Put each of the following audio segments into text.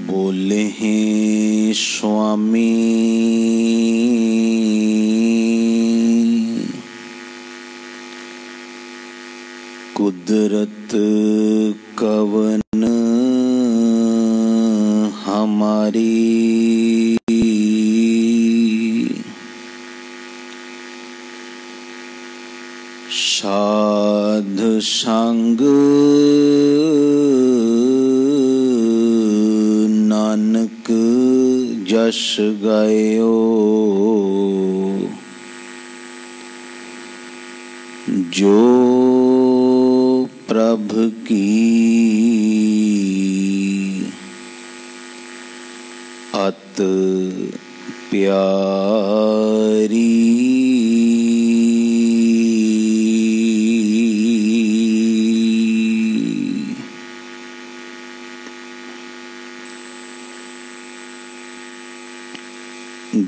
बोले हैं स्वामी कुदरत कवन हमारी, साध संग नानक जस गयो, जो प्रभु की अत प्यारी।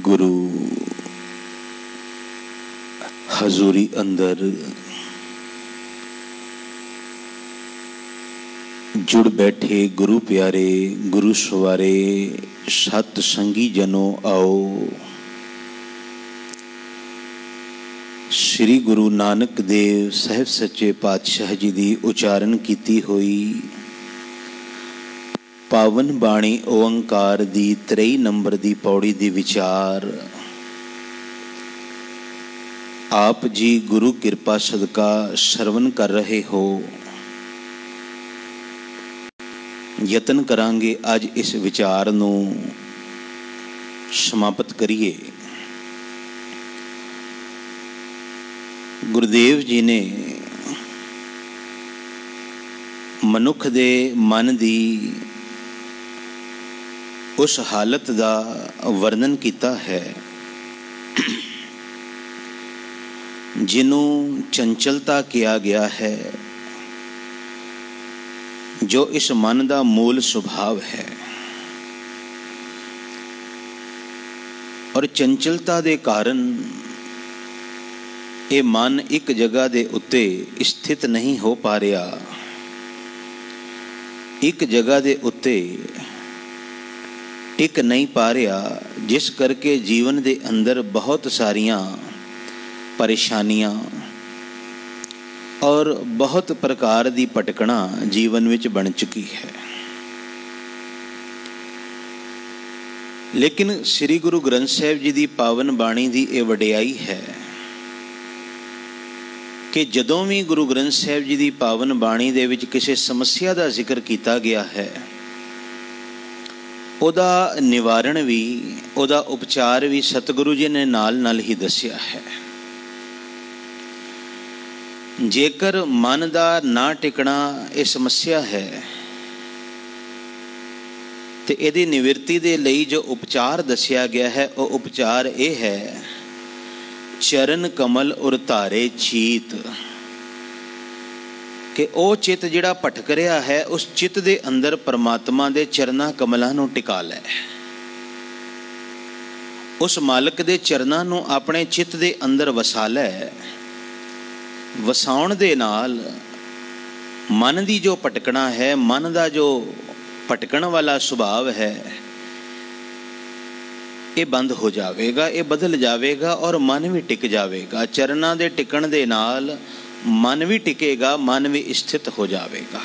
गुरु हजूरी अंदर जुड़ बैठे गुरु प्यारे, गुरु सवारे सत संगी जनों आओ। श्री गुरु नानक देव साहिब सच्चे पातशाह जी की उचारण की हुई पावन बाणी ओंकार दी 23 नंबर दी पौड़ी दी विचार आप जी गुरु कृपा सदका श्रवण कर रहे हो। यतन करांगे अज इस विचार नूं समाप्त करिए। गुरुदेव जी ने मनुख दे मन दी उस हालत का वर्णन किया है जिन्हों चंचलता किया गया है, जो इस मन का मूल स्वभाव है। और चंचलता के कारण ये मन एक जगह के उत्ते स्थित नहीं हो पा रहा, एक जगह के उत्ते टिक नहीं पा रहा, जिस करके जीवन के अंदर बहुत सारियां परेशानियां और बहुत प्रकार की भटकना जीवन विच बन चुकी है। लेकिन श्री गुरु ग्रंथ साहिब जी की पावन बाणी की यह वडियाई है कि जदों भी गुरु ग्रंथ साहिब जी की पावन बाणी दे विच किसी समस्या का जिक्र किया गया है, उहदा निवारण भी, उहदा उपचार भी सतगुरु जी ने नाल नाल ही दस्या है। जेकर मन का ना टिकना ये समस्या है तो यदि निवृत्ति दे लई जो उपचार दस्या गया है, वो उपचार ये है चरण कमल उर धारे चीत, कि वो चित जिहड़ा भटक रहा है उस चित दे अंदर परमात्मा दे चरना कमलों नूं टिका लै। उस मालिक दे चरना नूं अपने चित दे अंदर वसा लै। वसाउण दे नाल मन की जो भटकना है, मन का जो भटकण वाला स्वभाव है, ये बंद हो जाएगा, ये बदल जाएगा और मन भी टिक जाएगा। चरना दे टिकण दे नाल मन भी टिकेगा, मन भी स्थित हो जाएगा।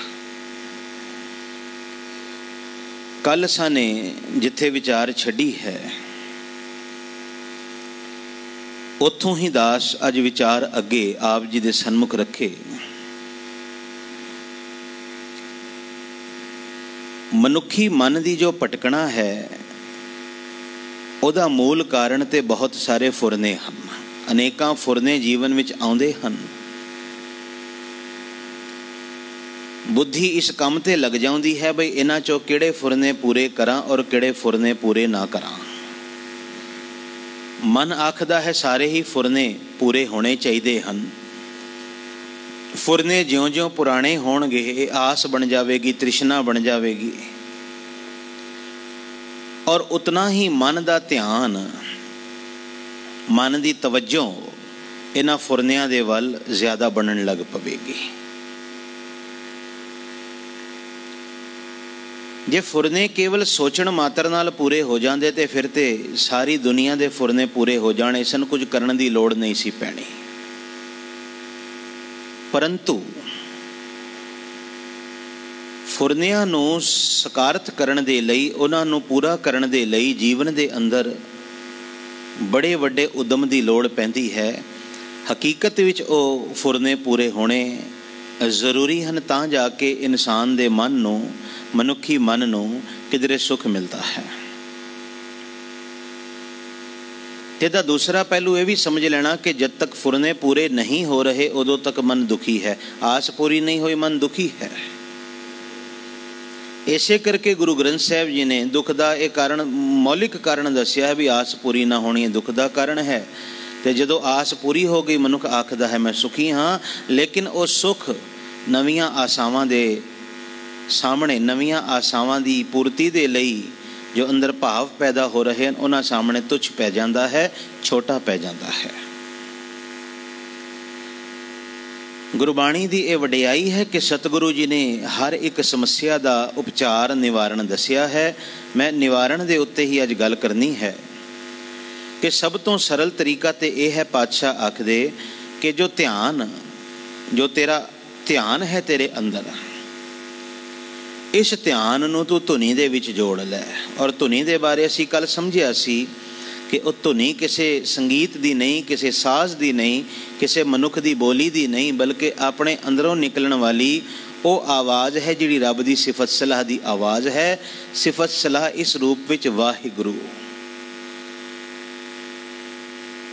कल साने जिथे विचार छड़ी है उथों ही दास अज विचार अगे आप जी दे सन्मुख रखे। मनुखी मन की जो भटकना है उहदा मूल कारण ते बहुत सारे फुरने हैं, अनेकां फुरने जीवन में आउंदे हन। बुद्धि इस काम ते लग जाती है बई इन्हां चों किहड़े फुरने पूरे करां और किहड़े फुरने पूरे ना करां। मन आखदा है सारे ही फुरने पूरे होने चाहिए हैं। फुरने ज्यों ज्यों पुराने होणगे आस बन जाएगी, तृष्णा बन जाएगी और उतना ही मन का ध्यान, मन की तवज्जो इन्हां फुरनियां दे वल ज़्यादा बनन लग पवेगी। ਜੇ ਫੁਰਨੇ ਕੇਵਲ ਸੋਚਣ ਮਾਤਰ ਨਾਲ ਪੂਰੇ ਹੋ ਜਾਂਦੇ ਤੇ ਫਿਰ ਤੇ ਸਾਰੀ ਦੁਨੀਆ ਦੇ ਫੁਰਨੇ ਪੂਰੇ ਹੋ ਜਾਣੇ ਸਨ, ਕੁਝ ਕਰਨ ਦੀ ਲੋੜ ਨਹੀਂ ਸੀ ਪੈਣੀ। ਪਰੰਤੂ ਫੁਰਨਿਆਂ ਨੂੰ ਸਕਾਰਤ ਕਰਨ ਦੇ ਲਈ, ਉਹਨਾਂ ਨੂੰ ਪੂਰਾ ਕਰਨ ਦੇ ਲਈ ਜੀਵਨ ਦੇ ਅੰਦਰ ਬੜੇ ਵੱਡੇ ਉਦਮ ਦੀ ਲੋੜ ਪੈਂਦੀ ਹੈ। ਹਕੀਕਤ ਵਿੱਚ ਉਹ ਫੁਰਨੇ ਪੂਰੇ ਹੋਣੇ ਜ਼ਰੂਰੀ ਹਨ, ਤਾਂ ਜਾ ਕੇ ਇਨਸਾਨ ਦੇ ਮਨ ਨੂੰ, ਮਨੁੱਖੀ ਮਨ ਨੂੰ ਕਿਧਰੇ ਸੁੱਖ ਮਿਲਦਾ ਹੈ। ਤੇ ਇਹਦਾ ਦੂਸਰਾ ਪਹਿਲੂ ਇਹ ਵੀ ਸਮਝ ਲੈਣਾ ਕਿ ਜਦ ਤੱਕ ਫੁਰਨੇ ਪੂਰੇ ਨਹੀਂ ਹੋ ਰਹੇ ਉਦੋਂ ਤੱਕ ਮਨ ਦੁਖੀ ਹੈ। ਆਸ ਪੂਰੀ ਨਹੀਂ ਹੋਈ ਮਨ ਦੁਖੀ ਹੈ। ਇਸੇ ਕਰਕੇ ਗੁਰੂ ਗ੍ਰੰਥ ਸਾਹਿਬ ਜੀ ਨੇ ਦੁੱਖ ਦਾ ਇਹ ਕਾਰਨ, ਮੌਲਿਕ ਕਾਰਨ ਦੱਸਿਆ ਹੈ ਵੀ ਆਸ ਪੂਰੀ ਨਾ ਹੋਣੀ ਦੁੱਖ ਦਾ ਕਾਰਨ ਹੈ। ਤੇ ਜਦੋਂ ਆਸ ਪੂਰੀ ਹੋ ਗਈ ਮਨੁੱਖ ਆਖਦਾ ਹੈ ਮੈਂ ਸੁਖੀ ਹਾਂ, ਲੇਕਿਨ ਉਹ ਸੁੱਖ ਨਵੀਆਂ ਆਸਾਵਾਂ ਦੇ ਸਾਹਮਣੇ, ਨਵੀਆਂ ਆਸਾਵਾਂ ਦੀ ਪੂਰਤੀ ਦੇ ਲਈ ਜੋ ਅੰਦਰ ਭਾਵ ਪੈਦਾ ਹੋ ਰਹੇ ਹਨ ਉਹਨਾਂ ਸਾਹਮਣੇ ਤੁੱਛ ਪੈ ਜਾਂਦਾ ਹੈ, ਛੋਟਾ ਪੈ ਜਾਂਦਾ ਹੈ। ਗੁਰਬਾਣੀ ਦੀ ਇਹ ਵਡਿਆਈ ਹੈ ਕਿ ਸਤਿਗੁਰੂ ਜੀ ਨੇ ਹਰ ਇੱਕ ਸਮੱਸਿਆ ਦਾ ਉਪਚਾਰ, ਨਿਵਾਰਨ ਦੱਸਿਆ ਹੈ। ਮੈਂ ਨਿਵਾਰਨ ਦੇ ਉੱਤੇ ਹੀ ਅੱਜ ਗੱਲ ਕਰਨੀ ਹੈ ਕਿ ਸਭ ਤੋਂ ਸਰਲ ਤਰੀਕਾ ਤੇ ਇਹ ਹੈ, ਪਾਤਸ਼ਾਹ ਆਖਦੇ ਕਿ ਜੋ ਧਿਆਨ, ਜੋ ਤੇਰਾ ਧਿਆਨ ਹੈ ਤੇਰੇ ਅੰਦਰ, ਇਸ ਧਿਆਨ ਨੂੰ ਤੂੰ ਧੁਨੀ ਦੇ ਵਿੱਚ ਜੋੜ ਲੈ। ਔਰ ਧੁਨੀ ਦੇ ਬਾਰੇ ਅਸੀਂ ਕੱਲ੍ਹ ਸਮਝਿਆ ਸੀ ਕਿ ਉਹ ਧੁਨੀ ਕਿਸੇ ਸੰਗੀਤ ਦੀ ਨਹੀਂ, ਕਿਸੇ ਸਾਜ਼ ਦੀ ਨਹੀਂ, ਕਿਸੇ ਮਨੁੱਖ ਦੀ ਬੋਲੀ ਦੀ ਨਹੀਂ, ਬਲਕਿ ਆਪਣੇ ਅੰਦਰੋਂ ਨਿਕਲਣ ਵਾਲੀ ਉਹ ਆਵਾਜ਼ ਹੈ ਜਿਹੜੀ ਰੱਬ ਦੀ ਸਿਫਤ ਸਲਾਹ ਦੀ ਆਵਾਜ਼ ਹੈ। ਸਿਫਤ ਸਲਾਹ ਇਸ ਰੂਪ ਵਿੱਚ ਵਾਹਿਗੁਰੂ।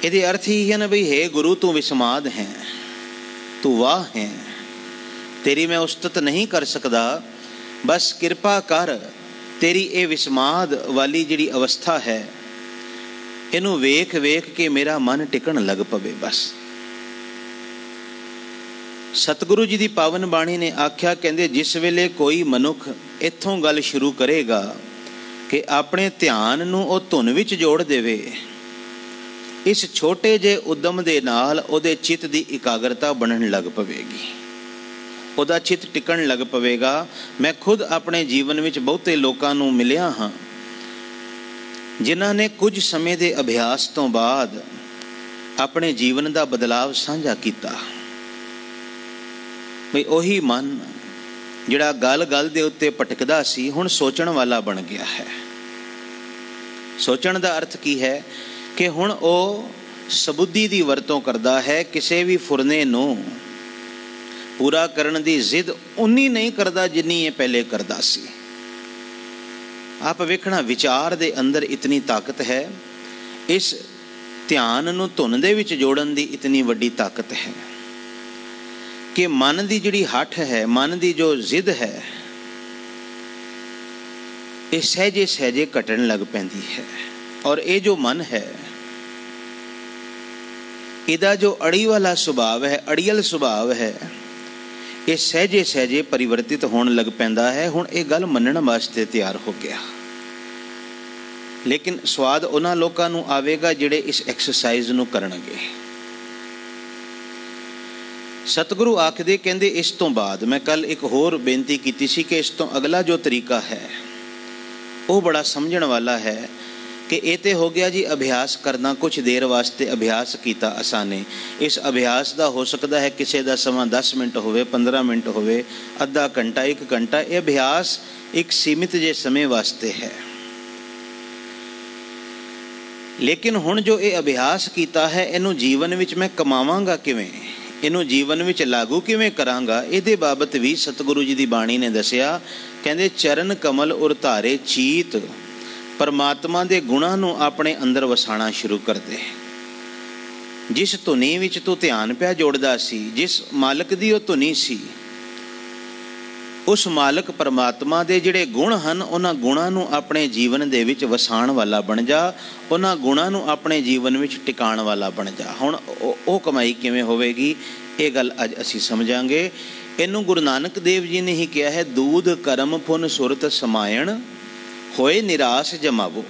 ਇਹਦੇ ਅਰਥ ਹੀ ਹਨ ਬਈ ਹੇ ਗੁਰੂ ਤੂੰ ਵਿਸਮਾਦ ਹੈ, ਤੂੰ ਵਾਹ ਹੈ, ਤੇਰੀ ਮੈਂ ਉਸਤਤ ਨਹੀਂ ਕਰ ਸਕਦਾ, ਬਸ ਕਿਰਪਾ ਕਰ, ਤੇਰੀ ਇਹ ਵਿਸਮਾਦ ਵਾਲੀ ਜਿਹੜੀ ਅਵਸਥਾ ਹੈ ਇਹਨੂੰ ਵੇਖ ਵੇਖ ਕੇ ਮੇਰਾ ਮਨ ਟਿਕਣ ਲੱਗ ਪਵੇ। ਬਸ ਸਤਿਗੁਰੂ ਜੀ ਦੀ ਪਾਵਨ ਬਾਣੀ ਨੇ ਆਖਿਆ, ਕਹਿੰਦੇ ਜਿਸ ਵੇਲੇ ਕੋਈ ਮਨੁੱਖ ਇੱਥੋਂ ਗੱਲ ਸ਼ੁਰੂ ਕਰੇਗਾ ਕਿ ਆਪਣੇ ਧਿਆਨ ਨੂੰ ਉਹ ਧੁਨ ਵਿੱਚ ਜੋੜ ਦੇਵੇ, ਇਸ ਛੋਟੇ ਜਿਹੇ ਉਦਮ ਦੇ ਨਾਲ ਉਹਦੇ ਚਿੱਤ ਦੀ ਇਕਾਗਰਤਾ ਬਣਨ ਲੱਗ ਪਵੇਗੀ, ਉਹਦਾ ਚਿੱਤ ਟਿਕਣ ਲੱਗ ਪਵੇਗਾ। ਮੈਂ ਖੁਦ ਆਪਣੇ ਜੀਵਨ ਵਿੱਚ ਬਹੁਤੇ ਲੋਕਾਂ ਨੂੰ ਮਿਲਿਆ ਹਾਂ ਜਿਨ੍ਹਾਂ ਨੇ ਕੁਝ ਸਮੇਂ ਦੇ ਅਭਿਆਸ ਤੋਂ ਬਾਅਦ ਆਪਣੇ ਜੀਵਨ ਦਾ ਬਦਲਾਵ ਸਾਂਝਾ ਕੀਤਾ। ਬਈ ਉਹੀ ਮਨ ਜਿਹੜਾ ਗੱਲ ਗੱਲ ਦੇ ਉੱਤੇ ਭਟਕਦਾ ਸੀ ਹੁਣ ਸੋਚਣ ਵਾਲਾ ਬਣ ਗਿਆ ਹੈ। ਸੋਚਣ ਦਾ ਅਰਥ ਕੀ ਹੈ ਕਿ ਹੁਣ ਉਹ ਸਬੁੱਧੀ ਦੀ ਵਰਤੋਂ ਕਰਦਾ ਹੈ। ਕਿਸੇ ਵੀ ਫੁਰਨੇ ਨੂੰ ਪੂਰਾ ਕਰਨ ਦੀ ਜ਼ਿੱਦ ਉਨੀ ਨਹੀਂ ਕਰਦਾ ਜਿੰਨੀ ਇਹ ਪਹਿਲੇ ਕਰਦਾ ਸੀ। ਆਪ ਵੇਖਣਾ ਵਿਚਾਰ ਦੇ ਅੰਦਰ ਇਤਨੀ ਤਾਕਤ ਹੈ, ਇਸ ਧਿਆਨ ਨੂੰ ਧੁਨ ਦੇ ਵਿੱਚ ਜੋੜਨ ਦੀ ਇਤਨੀ ਵੱਡੀ ਤਾਕਤ ਹੈ ਕਿ ਮਨ ਦੀ ਜਿਹੜੀ ਹੱਠ ਹੈ, ਮਨ ਦੀ ਜੋ ਜ਼ਿੱਦ ਹੈ, ਇਹ ਸਹਿਜੇ ਸਹਿਜੇ ਘਟਣ ਲੱਗ ਪੈਂਦੀ ਹੈ। ਔਰ ਇਹ ਜੋ ਮਨ ਹੈ ਇਹਦਾ ਜੋ ਅੜੀ ਵਾਲਾ ਸੁਭਾਵ ਹੈ, ਅੜੀਅਲ ਸੁਭਾਵ ਹੈ, ਇਹ ਸਹਿਜੇ ਸਹਿਜੇ ਪਰਿਵਰਤਿਤ ਹੋਣ ਲੱਗ ਪੈਂਦਾ ਹੈ। ਹੁਣ ਇਹ ਗੱਲ ਮੰਨਣ ਵਾਸਤੇ ਤਿਆਰ ਹੋ ਗਿਆ। ਲੇਕਿਨ ਸਵਾਦ ਉਹਨਾਂ ਲੋਕਾਂ ਨੂੰ ਆਵੇਗਾ ਜਿਹੜੇ ਇਸ ਐਕਸਰਸਾਈਜ਼ ਨੂੰ ਕਰਨਗੇ। ਸਤਿਗੁਰੂ ਆਖਦੇ, ਕਹਿੰਦੇ ਇਸ ਤੋਂ ਬਾਅਦ ਮੈਂ ਕੱਲ ਇੱਕ ਹੋਰ ਬੇਨਤੀ ਕੀਤੀ ਸੀ ਕਿ ਇਸ ਤੋਂ ਅਗਲਾ ਜੋ ਤਰੀਕਾ ਹੈ ਉਹ ਬੜਾ ਸਮਝਣ ਵਾਲਾ ਹੈ ਕਿ ਇਹ ਤੇ ਹੋ ਗਿਆ ਜੀ ਅਭਿਆਸ ਕਰਨਾ, ਕੁਛ ਦੇਰ ਵਾਸਤੇ ਅਭਿਆਸ ਕੀਤਾ ਅਸਾਂ ਨੇ। ਇਸ ਅਭਿਆਸ ਦਾ ਹੋ ਸਕਦਾ ਹੈ ਕਿਸੇ ਦਾ ਸਮਾਂ 10 ਮਿੰਟ ਹੋਵੇ, 15 ਮਿੰਟ ਹੋਵੇ, ਅੱਧਾ ਘੰਟਾ, 1 ਘੰਟਾ। ਇਹ ਅਭਿਆਸ ਇੱਕ ਸੀਮਿਤ ਜਿਹੇ ਸਮੇਂ ਵਾਸਤੇ ਹੈ। ਲੇਕਿਨ ਹੁਣ ਜੋ ਇਹ ਅਭਿਆਸ ਕੀਤਾ ਹੈ ਇਹਨੂੰ ਜੀਵਨ ਵਿੱਚ ਮੈਂ ਕਮਾਵਾਂਗਾ ਕਿਵੇਂ, ਇਹਨੂੰ ਜੀਵਨ ਵਿੱਚ ਲਾਗੂ ਕਿਵੇਂ ਕਰਾਂਗਾ, ਇਹਦੇ ਬਾਬਤ ਵੀ ਸਤਿਗੁਰੂ ਜੀ ਦੀ ਬਾਣੀ ਨੇ ਦੱਸਿਆ। ਕਹਿੰਦੇ ਚਰਨ ਕਮਲ ਉਰ ਧਾਰੇ ਚੀਤ, ਪਰਮਾਤਮਾ ਦੇ ਗੁਣਾਂ ਨੂੰ ਆਪਣੇ ਅੰਦਰ ਵਸਾਉਣਾ ਸ਼ੁਰੂ ਕਰ ਦੇ। ਜਿਸ ਧੁਨੀ ਵਿੱਚ ਤੂੰ ਧਿਆਨ ਪਿਆ ਜੋੜਦਾ ਸੀ, ਜਿਸ ਮਾਲਕ ਦੀ ਉਹ ਧੁਨੀ ਸੀ, ਉਸ ਮਾਲਕ ਪਰਮਾਤਮਾ ਦੇ ਜਿਹੜੇ ਗੁਣ ਹਨ ਉਹਨਾਂ ਗੁਣਾਂ ਨੂੰ ਆਪਣੇ ਜੀਵਨ ਦੇ ਵਿੱਚ ਵਸਾਉਣ ਵਾਲਾ ਬਣ ਜਾ, ਉਹਨਾਂ ਗੁਣਾਂ ਨੂੰ ਆਪਣੇ ਜੀਵਨ ਵਿੱਚ ਟਿਕਾਉਣ ਵਾਲਾ ਬਣ ਜਾ। ਹੁਣ ਉਹ ਕਮਾਈ ਕਿਵੇਂ ਹੋਵੇਗੀ, ਇਹ ਗੱਲ ਅੱਜ ਅਸੀਂ ਸਮਝਾਂਗੇ। ਇਹਨੂੰ ਗੁਰੂ ਨਾਨਕ ਦੇਵ ਜੀ ਨੇ ਹੀ ਕਿਹਾ ਹੈ, ਦੂਧ ਕਰਮ ਪੁਨ ਸੁਰਤ ਸਮਾਇਣ ਹੋਏ ਨਿਰਾਸ਼ ਜਮਾਵੋ।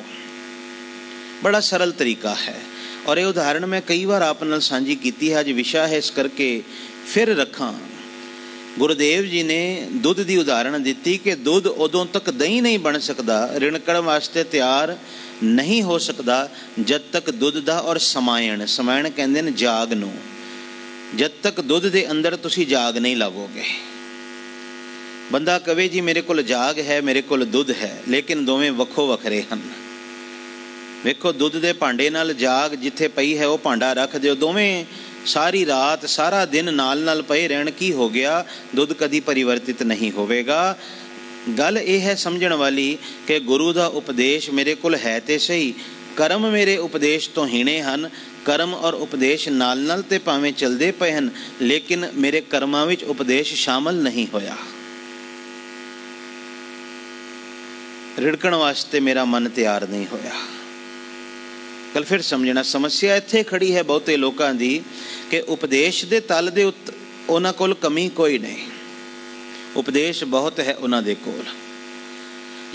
ਬੜਾ ਸਰਲ ਤਰੀਕਾ ਹੈ ਔਰ ਇਹ ਉਦਾਹਰਣ ਮੈਂ ਕਈ ਵਾਰ ਆਪ ਨਾਲ ਸਾਂਝੀ ਕੀਤੀ ਹੈ। ਅੱਜ ਵਿਸ਼ਾ ਹੈ ਇਸ ਕਰਕੇ ਫਿਰ ਰੱਖਾਂ ਗੁਰਦੇਵ ਜੀ ਨੇ ਦੁੱਧ ਦੀ ਉਦਾਹਰਣ ਦਿੱਤੀ ਕਿ ਦੁੱਧ ਉਦੋਂ ਤੱਕ ਦਹੀਂ ਨਹੀਂ ਬਣ ਸਕਦਾ, ਰਿੜਕਣ ਵਾਸਤੇ ਤਿਆਰ ਨਹੀਂ ਹੋ ਸਕਦਾ ਜਦ ਤੱਕ ਦੁੱਧ ਦਾ ਔਰ ਸਮਾਇਣ ਕਹਿੰਦੇ ਨੇ ਜਾਗ ਨੂੰ, ਜਦ ਤੱਕ ਦੁੱਧ ਦੇ ਅੰਦਰ ਤੁਸੀਂ ਜਾਗ ਨਹੀਂ ਲਾਵੋਗੇ। ਬੰਦਾ ਕਵੇ ਜੀ ਮੇਰੇ ਕੋਲ ਜਾਗ ਹੈ, ਮੇਰੇ ਕੋਲ ਦੁੱਧ ਹੈ, ਲੇਕਿਨ ਦੋਵੇਂ ਵੱਖੋ ਵੱਖਰੇ ਹਨ। ਵੇਖੋ ਦੁੱਧ ਦੇ ਭਾਂਡੇ ਨਾਲ ਜਾਗ ਜਿੱਥੇ ਪਈ ਹੈ ਉਹ ਭਾਂਡਾ ਰੱਖ ਦਿਓ, ਦੋਵੇਂ ਸਾਰੀ ਰਾਤ ਸਾਰਾ ਦਿਨ ਨਾਲ ਨਾਲ ਪਏ ਰਹਿਣ, ਕੀ ਹੋ ਗਿਆ? ਦੁੱਧ ਕਦੀ ਪਰਿਵਰਤਿਤ ਨਹੀਂ ਹੋਵੇਗਾ। ਗੱਲ ਇਹ ਹੈ ਸਮਝਣ ਵਾਲੀ ਕਿ ਗੁਰੂ ਦਾ ਉਪਦੇਸ਼ ਮੇਰੇ ਕੋਲ ਹੈ ਤੇ ਸਹੀ, ਕਰਮ ਮੇਰੇ ਉਪਦੇਸ਼ ਤੋਂ ਹੀਣੇ ਹਨ। ਕਰਮ ਔਰ ਉਪਦੇਸ਼ ਨਾਲ ਨਾਲ ਤੇ ਭਾਵੇਂ ਚੱਲਦੇ ਪਏ ਹਨ, ਲੇਕਿਨ ਮੇਰੇ ਕਰਮਾਂ ਵਿੱਚ ਉਪਦੇਸ਼ ਸ਼ਾਮਲ ਨਹੀਂ ਹੋਇਆ। ਰਿੜਕਣ ਵਾਸਤੇ ਮੇਰਾ ਮਨ ਤਿਆਰ ਨਹੀਂ ਹੋਇਆ। ਕੱਲ ਫਿਰ ਸਮਝਣਾ, ਸਮੱਸਿਆ ਇੱਥੇ ਖੜੀ ਹੈ ਬਹੁਤੇ ਲੋਕਾਂ ਦੀ ਕਿ ਉਪਦੇਸ਼ ਦੇ ਤਲ ਦੇ ਉੱਤੇ ਉਹਨਾਂ ਕੋਲ ਕਮੀ ਕੋਈ ਨਹੀਂ, ਉਪਦੇਸ਼ ਬਹੁਤ ਹੈ ਉਹਨਾਂ ਦੇ ਕੋਲ,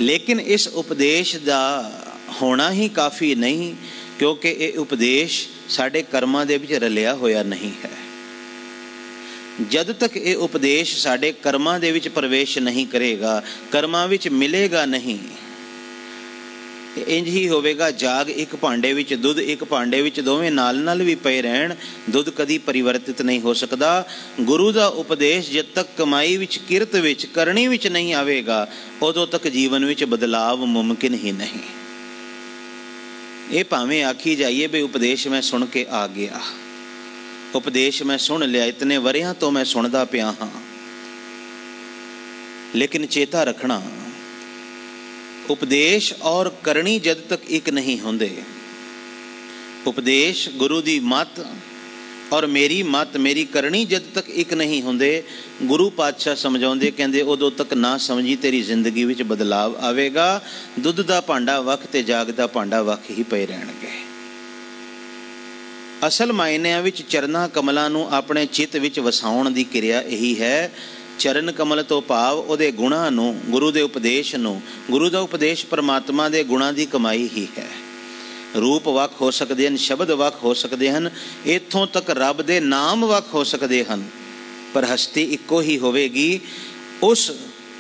ਲੇਕਿਨ ਇਸ ਉਪਦੇਸ਼ ਦਾ ਹੋਣਾ ਹੀ ਕਾਫੀ ਨਹੀਂ, ਕਿਉਂਕਿ ਇਹ ਉਪਦੇਸ਼ ਸਾਡੇ ਕਰਮਾਂ ਦੇ ਵਿੱਚ ਰਲਿਆ ਹੋਇਆ ਨਹੀਂ ਹੈ। ਜਦ ਤੱਕ ਇਹ ਉਪਦੇਸ਼ ਸਾਡੇ ਕਰਮਾਂ ਦੇ ਵਿੱਚ ਪ੍ਰਵੇਸ਼ ਨਹੀਂ ਕਰੇਗਾ, ਕਰਮਾਂ ਵਿੱਚ ਮਿਲੇਗਾ ਨਹੀਂ, ਇੰਝ ਹੀ ਹੋਵੇਗਾ। ਜਾਗ ਇੱਕ ਭਾਂਡੇ ਵਿੱਚ, ਦੁੱਧ ਇੱਕ ਭਾਂਡੇ ਵਿੱਚ, ਦੋਵੇਂ ਨਾਲ ਨਾਲ ਵੀ ਪਏ ਰਹਿਣ, ਦੁੱਧ ਕਦੀ ਪਰਿਵਰਤਿਤ ਨਹੀਂ ਹੋ ਸਕਦਾ। ਗੁਰੂ ਦਾ ਉਪਦੇਸ਼ ਜਦ ਤੱਕ ਕਮਾਈ ਵਿੱਚ, ਕਿਰਤ ਵਿੱਚ, ਕਰਨੀ ਵਿੱਚ ਨਹੀਂ ਆਵੇਗਾ, ਉਦੋਂ ਤੱਕ ਜੀਵਨ ਵਿੱਚ ਬਦਲਾਵ ਮੁਮਕਿਨ ਹੀ ਨਹੀਂ। ਇਹ ਭਾਵੇਂ ਆਖੀ ਜਾਈਏ ਵੀ ਉਪਦੇਸ਼ ਮੈਂ ਸੁਣ ਕੇ ਆ ਗਿਆ, ਉਪਦੇਸ਼ ਮੈਂ ਸੁਣ ਲਿਆ, ਇਤਨੇ ਵਰਿਆਂ ਤੋਂ ਮੈਂ ਸੁਣਦਾ ਪਿਆ ਹਾਂ, ਲੇਕਿਨ ਚੇਤਾ ਰੱਖਣਾ ਉਪਦੇਸ਼ ਔਰ ਕਰਨੀ ਜਦ ਤੱਕ ਇੱਕ ਨਹੀਂ ਹੁੰਦੇ, ਉਪਦੇਸ਼ ਗੁਰੂ ਦੀ ਮੱਤ ਔਰ ਮੇਰੀ ਮੱਤ, ਮੇਰੀ ਕਰਨੀ ਜਦ ਤੱਕ ਇੱਕ ਨਹੀਂ ਹੁੰਦੇ, ਗੁਰੂ ਪਾਤਸ਼ਾਹ ਸਮਝਾਉਂਦੇ, ਕਹਿੰਦੇ ਉਦੋਂ ਤੱਕ ਨਾ ਸਮਝੀ ਤੇਰੀ ਜ਼ਿੰਦਗੀ ਵਿੱਚ ਬਦਲਾਵ ਆਵੇਗਾ। ਦੁੱਧ ਦਾ ਭਾਂਡਾ ਵੱਖ ਤੇ ਜਾਗ ਦਾ ਭਾਂਡਾ ਵੱਖ ਹੀ ਪਏ ਰਹਿਣਗੇ। ਅਸਲ ਮਾਇਨਿਆਂ ਵਿੱਚ ਚਰਨਾਂ ਕਮਲਾਂ ਨੂੰ ਆਪਣੇ ਚਿੱਤ ਵਿੱਚ ਵਸਾਉਣ ਦੀ ਕਿਰਿਆ ਇਹੀ ਹੈ। ਚਰਨ ਕਮਲ ਤੋਂ ਭਾਵ ਉਹਦੇ ਗੁਣਾਂ ਨੂੰ, ਗੁਰੂ ਦੇ ਉਪਦੇਸ਼ ਨੂੰ। ਗੁਰੂ ਦਾ ਉਪਦੇਸ਼ ਪਰਮਾਤਮਾ ਦੇ ਗੁਣਾਂ ਦੀ ਕਮਾਈ ਹੀ ਹੈ। ਰੂਪ ਵੱਖ ਹੋ ਸਕਦੇ ਹਨ, ਸ਼ਬਦ ਵੱਖ ਹੋ ਸਕਦੇ ਹਨ, ਇੱਥੋਂ ਤੱਕ ਰੱਬ ਦੇ ਨਾਮ ਵੱਖ ਹੋ ਸਕਦੇ ਹਨ, ਪਰ ਹਸਤੀ ਇੱਕੋ ਹੀ ਹੋਵੇਗੀ। ਉਸ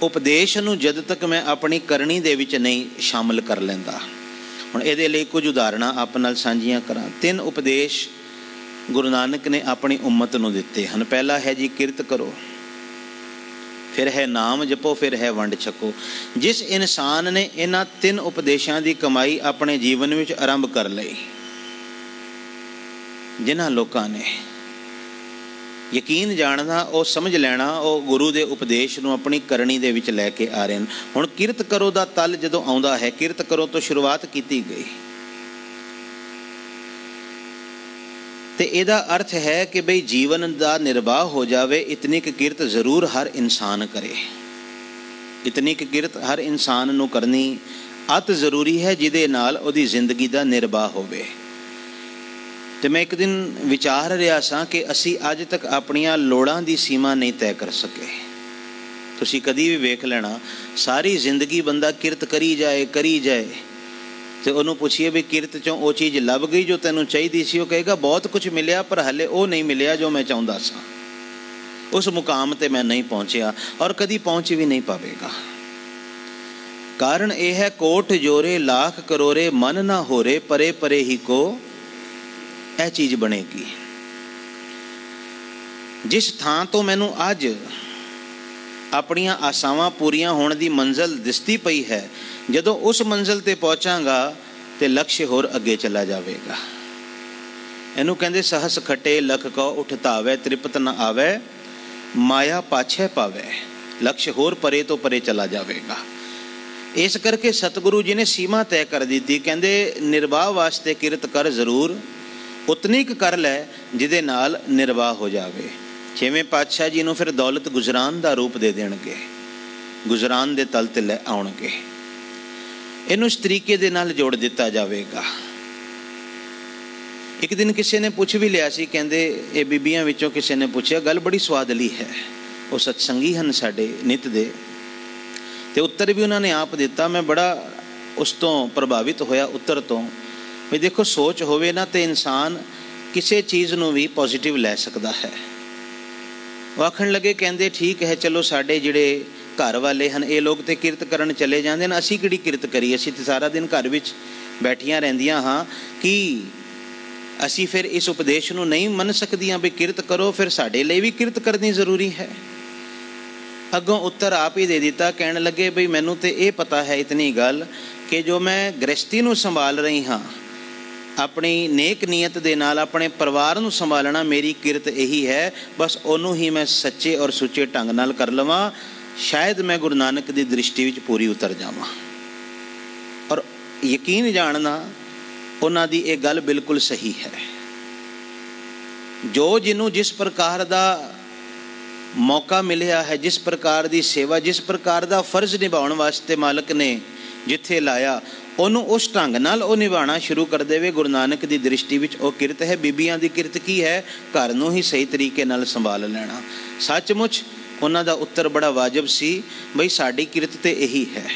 ਉਪਦੇਸ਼ ਨੂੰ ਜਦ ਤੱਕ ਮੈਂ ਆਪਣੀ ਕਰਨੀ ਦੇ ਵਿੱਚ ਨਹੀਂ ਸ਼ਾਮਲ ਕਰ ਲੈਂਦਾ। ਹੁਣ ਇਹਦੇ ਲਈ ਕੁਝ ਉਦਾਹਰਣਾਂ ਆਪ ਨਾਲ ਸਾਂਝੀਆਂ ਕਰਾਂ। 3 ਉਪਦੇਸ਼ ਗੁਰੂ ਨਾਨਕ ਨੇ ਆਪਣੀ ਉਮਤ ਨੂੰ ਦਿੱਤੇ ਹਨ। ਪਹਿਲਾ ਹੈ ਜੀ ਕਿਰਤ ਕਰੋ, ਫਿਰ ਹੈ ਨਾਮ ਜਪੋ, ਫਿਰ ਹੈ ਵੰਡ ਛਕੋ। ਜਿਸ ਇਨਸਾਨ ਨੇ ਇਹਨਾਂ 3 ਉਪਦੇਸ਼ਾਂ ਦੀ ਕਮਾਈ ਆਪਣੇ ਜੀਵਨ ਵਿੱਚ ਆਰੰਭ ਕਰ ਲਈ, ਜਿਨ੍ਹਾਂ ਲੋਕਾਂ ਨੇ ਯਕੀਨ ਜਾਣਨਾ, ਉਹ ਸਮਝ ਲੈਣਾ, ਉਹ ਗੁਰੂ ਦੇ ਉਪਦੇਸ਼ ਨੂੰ ਆਪਣੀ ਕਰਨੀ ਦੇ ਵਿੱਚ ਲੈ ਕੇ ਆ ਰਹੇ ਹਨ। ਹੁਣ ਕਿਰਤ ਕਰੋ ਦਾ ਤਲ ਜਦੋਂ ਆਉਂਦਾ ਹੈ, ਕਿਰਤ ਕਰੋ ਤੋਂ ਸ਼ੁਰੂਆਤ ਕੀਤੀ ਗਈ, ਤੇ ਇਹਦਾ ਅਰਥ ਹੈ ਕਿ ਬਈ ਜੀਵਨ ਦਾ ਨਿਰਵਾਹ ਹੋ ਜਾਵੇ, ਇਤਨੀ ਕੁ ਕਿਰਤ ਜ਼ਰੂਰ ਹਰ ਇਨਸਾਨ ਕਰੇ। ਇਤਨੀ ਕੁ ਕਿਰਤ ਹਰ ਇਨਸਾਨ ਨੂੰ ਕਰਨੀ ਅਤ ਜ਼ਰੂਰੀ ਹੈ, ਜਿਹਦੇ ਨਾਲ ਉਹਦੀ ਜ਼ਿੰਦਗੀ ਦਾ ਨਿਰਵਾਹ ਹੋਵੇ। ਤੇ ਮੈਂ ਇੱਕ ਦਿਨ ਵਿਚਾਰ ਰਿਹਾ ਸਾਂ ਕਿ ਅਸੀਂ ਅੱਜ ਤੱਕ ਆਪਣੀਆਂ ਲੋੜਾਂ ਦੀ ਸੀਮਾ ਨਹੀਂ ਤੈਅ ਕਰ ਸਕੇ। ਤੁਸੀਂ ਕਦੀ ਵੀ ਵੇਖ ਲੈਣਾ, ਸਾਰੀ ਜ਼ਿੰਦਗੀ ਬੰਦਾ ਕਿਰਤ ਕਰੀ ਜਾਏ ਤੇ ਉਹਨੂੰ ਪੁੱਛੀਏ ਵੀ ਕਿਰਤ ਚੋਂ ਉਹ ਚੀਜ਼ ਲੱਭ ਗਈ ਜੋ ਤੈਨੂੰ ਚਾਹੀਦੀ ਸੀ, ਉਹ ਕਹੇਗਾ ਬਹੁਤ ਕੁਝ ਮਿਲਿਆ, ਪਰ ਹਾਲੇ ਉਹ ਨਹੀਂ ਮਿਲਿਆ ਜੋ ਮੈਂ ਚਾਹੁੰਦਾ ਸਾਂ, ਉਸ ਮੁਕਾਮ ਤੇ ਮੈਂ ਨਹੀਂ ਪਹੁੰਚਿਆ, ਔਰ ਕਦੀ ਪਹੁੰਚ ਵੀ ਨਹੀਂ ਪਾਵੇਗਾ। ਕਾਰਨ ਇਹ ਹੈ, ਕੋਟ ਜੋਰੇ ਲੱਖ ਕਰੋੜੇ ਮਨ ਨਾ ਹੋਰੇ, ਪਰੇ ਪਰੇ ਹੀ ਕੋ ਇਹ ਚੀਜ਼ ਬਣੇਗੀ। ਜਿਸ ਥਾਂ ਤੋਂ ਮੈਨੂੰ ਅੱਜ ਆਪਣੀਆਂ ਆਸਾਵਾਂ ਪੂਰੀਆਂ ਹੋਣ ਦੀ ਮੰਜ਼ਿਲ ਦਿਸਦੀ ਪਈ ਹੈ, ਜਦੋਂ ਉਸ ਮੰਜ਼ਿਲ ਤੇ ਪਹੁੰਚਾਂਗਾ ਤੇ ਲਕਸ਼ ਹੋਰ ਅੱਗੇ ਚਲਾ ਜਾਵੇਗਾ। ਇਹਨੂੰ ਕਹਿੰਦੇ ਸਹਸ ਖਟੇ ਲਖ ਕੋ ਉਠ ਧਾਵੇ, ਤ੍ਰਿਪਤ ਨ ਆਵੇ ਮਾਇਆ ਪਾਛੇ ਪਾਵੇ। ਲਕਸ਼ ਹੋਰ ਪਰੇ ਤੋਂ ਪਰੇ ਚਲਾ ਜਾਵੇਗਾ। ਇਸ ਕਰਕੇ ਸਤਿਗੁਰੂ ਜੀ ਨੇ ਸੀਮਾ ਤੈਅ ਕਰ ਦਿੱਤੀ, ਕਹਿੰਦੇ ਨਿਰਵਾਹ ਵਾਸਤੇ ਕਿਰਤ ਕਰ ਜ਼ਰੂਰ, ਉਤਨੀ ਕੁ ਕਰ ਲੈ ਜਿਹਦੇ ਨਾਲ ਨਿਰਵਾਹ ਹੋ ਜਾਵੇ। 6ਵੇਂ ਪਾਤਸ਼ਾਹ ਜੀ ਨੂੰ ਫਿਰ ਦੌਲਤ ਗੁਜਰਾਨ ਦਾ ਰੂਪ ਦੇ ਦੇਣਗੇ, ਗੁਜਰਾਨ ਦੇ ਤਲ ਤੇ ਲੈ ਆਉਣਗੇ। ਇਹਨੂੰ ਇਸ ਤਰੀਕੇ ਦੇ ਨਾਲ ਜੋੜ ਦਿੱਤਾ ਜਾਵੇਗਾ। ਇੱਕ ਦਿਨ ਕਿਸੇ ਨੇ ਪੁੱਛ ਵੀ ਲਿਆ ਸੀ, ਕਹਿੰਦੇ ਇਹ ਬੀਬੀਆਂ ਵਿੱਚੋਂ ਕਿਸੇ ਨੇ ਪੁੱਛਿਆ, ਗੱਲ ਬੜੀ ਸਵਾਦਲੀ ਹੈ, ਉਹ ਸਤਸੰਗੀ ਹਨ ਸਾਡੇ ਨਿੱਤ ਦੇ, ਤੇ ਉੱਤਰ ਵੀ ਉਹਨਾਂ ਨੇ ਆਪ ਦਿੱਤਾ। ਮੈਂ ਬੜਾ ਉਸ ਤੋਂ ਪ੍ਰਭਾਵਿਤ ਹੋਇਆ ਉੱਤਰ ਤੋਂ। ਵੀ ਦੇਖੋ, ਸੋਚ ਹੋਵੇ ਨਾ ਤੇ ਇਨਸਾਨ ਕਿਸੇ ਚੀਜ਼ ਨੂੰ ਵੀ ਪੋਜ਼ਿਟਿਵ ਲੈ ਸਕਦਾ ਹੈ। ਉਹ ਆਖਣ ਲੱਗੇ, ਕਹਿੰਦੇ ਠੀਕ ਹੈ, ਚਲੋ ਸਾਡੇ ਜਿਹੜੇ ਘਰ ਵਾਲੇ ਹਨ ਇਹ ਲੋਕ ਤਾਂ ਕਿਰਤ ਕਰਨ ਚਲੇ ਜਾਂਦੇ ਨੇ, ਅਸੀਂ ਕਿਹੜੀ ਕਿਰਤ ਕਰੀਏ, ਅਸੀਂ ਤਾਂ ਸਾਰਾ ਦਿਨ ਘਰ ਵਿੱਚ ਬੈਠੀਆਂ ਰਹਿੰਦੀਆਂ ਹਾਂ, ਕਿ ਅਸੀਂ ਫਿਰ ਇਸ ਉਪਦੇਸ਼ ਨੂੰ ਨਹੀਂ ਮੰਨ ਸਕਦੀਆਂ ਵੀ ਕਿਰਤ ਕਰੋ, ਫਿਰ ਸਾਡੇ ਲਈ ਵੀ ਕਿਰਤ ਕਰਨੀ ਜ਼ਰੂਰੀ ਹੈ। ਅੱਗੋਂ ਉੱਤਰ ਆਪ ਹੀ ਦੇ ਦਿੱਤਾ, ਕਹਿਣ ਲੱਗੇ ਬਈ ਮੈਨੂੰ ਤਾਂ ਇਹ ਪਤਾ ਹੈ ਇਤਨੀ ਗੱਲ ਕਿ ਜੋ ਮੈਂ ਗ੍ਰਸਤੀ ਨੂੰ ਸੰਭਾਲ ਰਹੀ ਹਾਂ, ਆਪਣੀ ਨੇਕ ਨੀਅਤ ਦੇ ਨਾਲ ਆਪਣੇ ਪਰਿਵਾਰ ਨੂੰ ਸੰਭਾਲਣਾ ਮੇਰੀ ਕਿਰਤ ਇਹੀ ਹੈ, ਬਸ ਉਹਨੂੰ ਹੀ ਮੈਂ ਸੱਚੇ ਔਰ ਸੁੱਚੇ ਢੰਗ ਨਾਲ ਕਰ ਲਵਾਂ, ਸ਼ਾਇਦ ਮੈਂ ਗੁਰੂ ਨਾਨਕ ਦੀ ਦ੍ਰਿਸ਼ਟੀ ਵਿੱਚ ਪੂਰੀ ਉਤਰ ਜਾਵਾਂ। ਔਰ ਯਕੀਨ ਜਾਣਨਾ ਉਹਨਾਂ ਦੀ ਇਹ ਗੱਲ ਬਿਲਕੁਲ ਸਹੀ ਹੈ। ਜੋ ਜਿਹਨੂੰ ਜਿਸ ਪ੍ਰਕਾਰ ਦਾ ਮੌਕਾ ਮਿਲਿਆ ਹੈ, ਜਿਸ ਪ੍ਰਕਾਰ ਦੀ ਸੇਵਾ, ਜਿਸ ਪ੍ਰਕਾਰ ਦਾ ਫਰਜ਼ ਨਿਭਾਉਣ ਵਾਸਤੇ ਮਾਲਕ ਨੇ ਜਿੱਥੇ ਲਾਇਆ, ਉਹਨੂੰ ਉਸ ਢੰਗ ਨਾਲ ਉਹ ਨਿਭਾਉਣਾ ਸ਼ੁਰੂ ਕਰ ਦੇਵੇ। ਗੁਰੂ ਨਾਨਕ ਦੀ ਦ੍ਰਿਸ਼ਟੀ ਵਿੱਚ ਉਹ ਕਿਰਤ ਹੈ। ਬੀਬੀਆਂ ਦੀ ਕਿਰਤ ਕੀ ਹੈ? ਘਰ ਨੂੰ ਹੀ ਸਹੀ ਤਰੀਕੇ ਨਾਲ ਸੰਭਾਲ ਲੈਣਾ। ਸੱਚਮੁੱਚ ਉਹਨਾਂ ਦਾ ਉੱਤਰ ਬੜਾ ਵਾਜਬ ਸੀ, ਬਈ ਸਾਡੀ ਕਿਰਤ ਤੇ ਇਹੀ ਹੈ,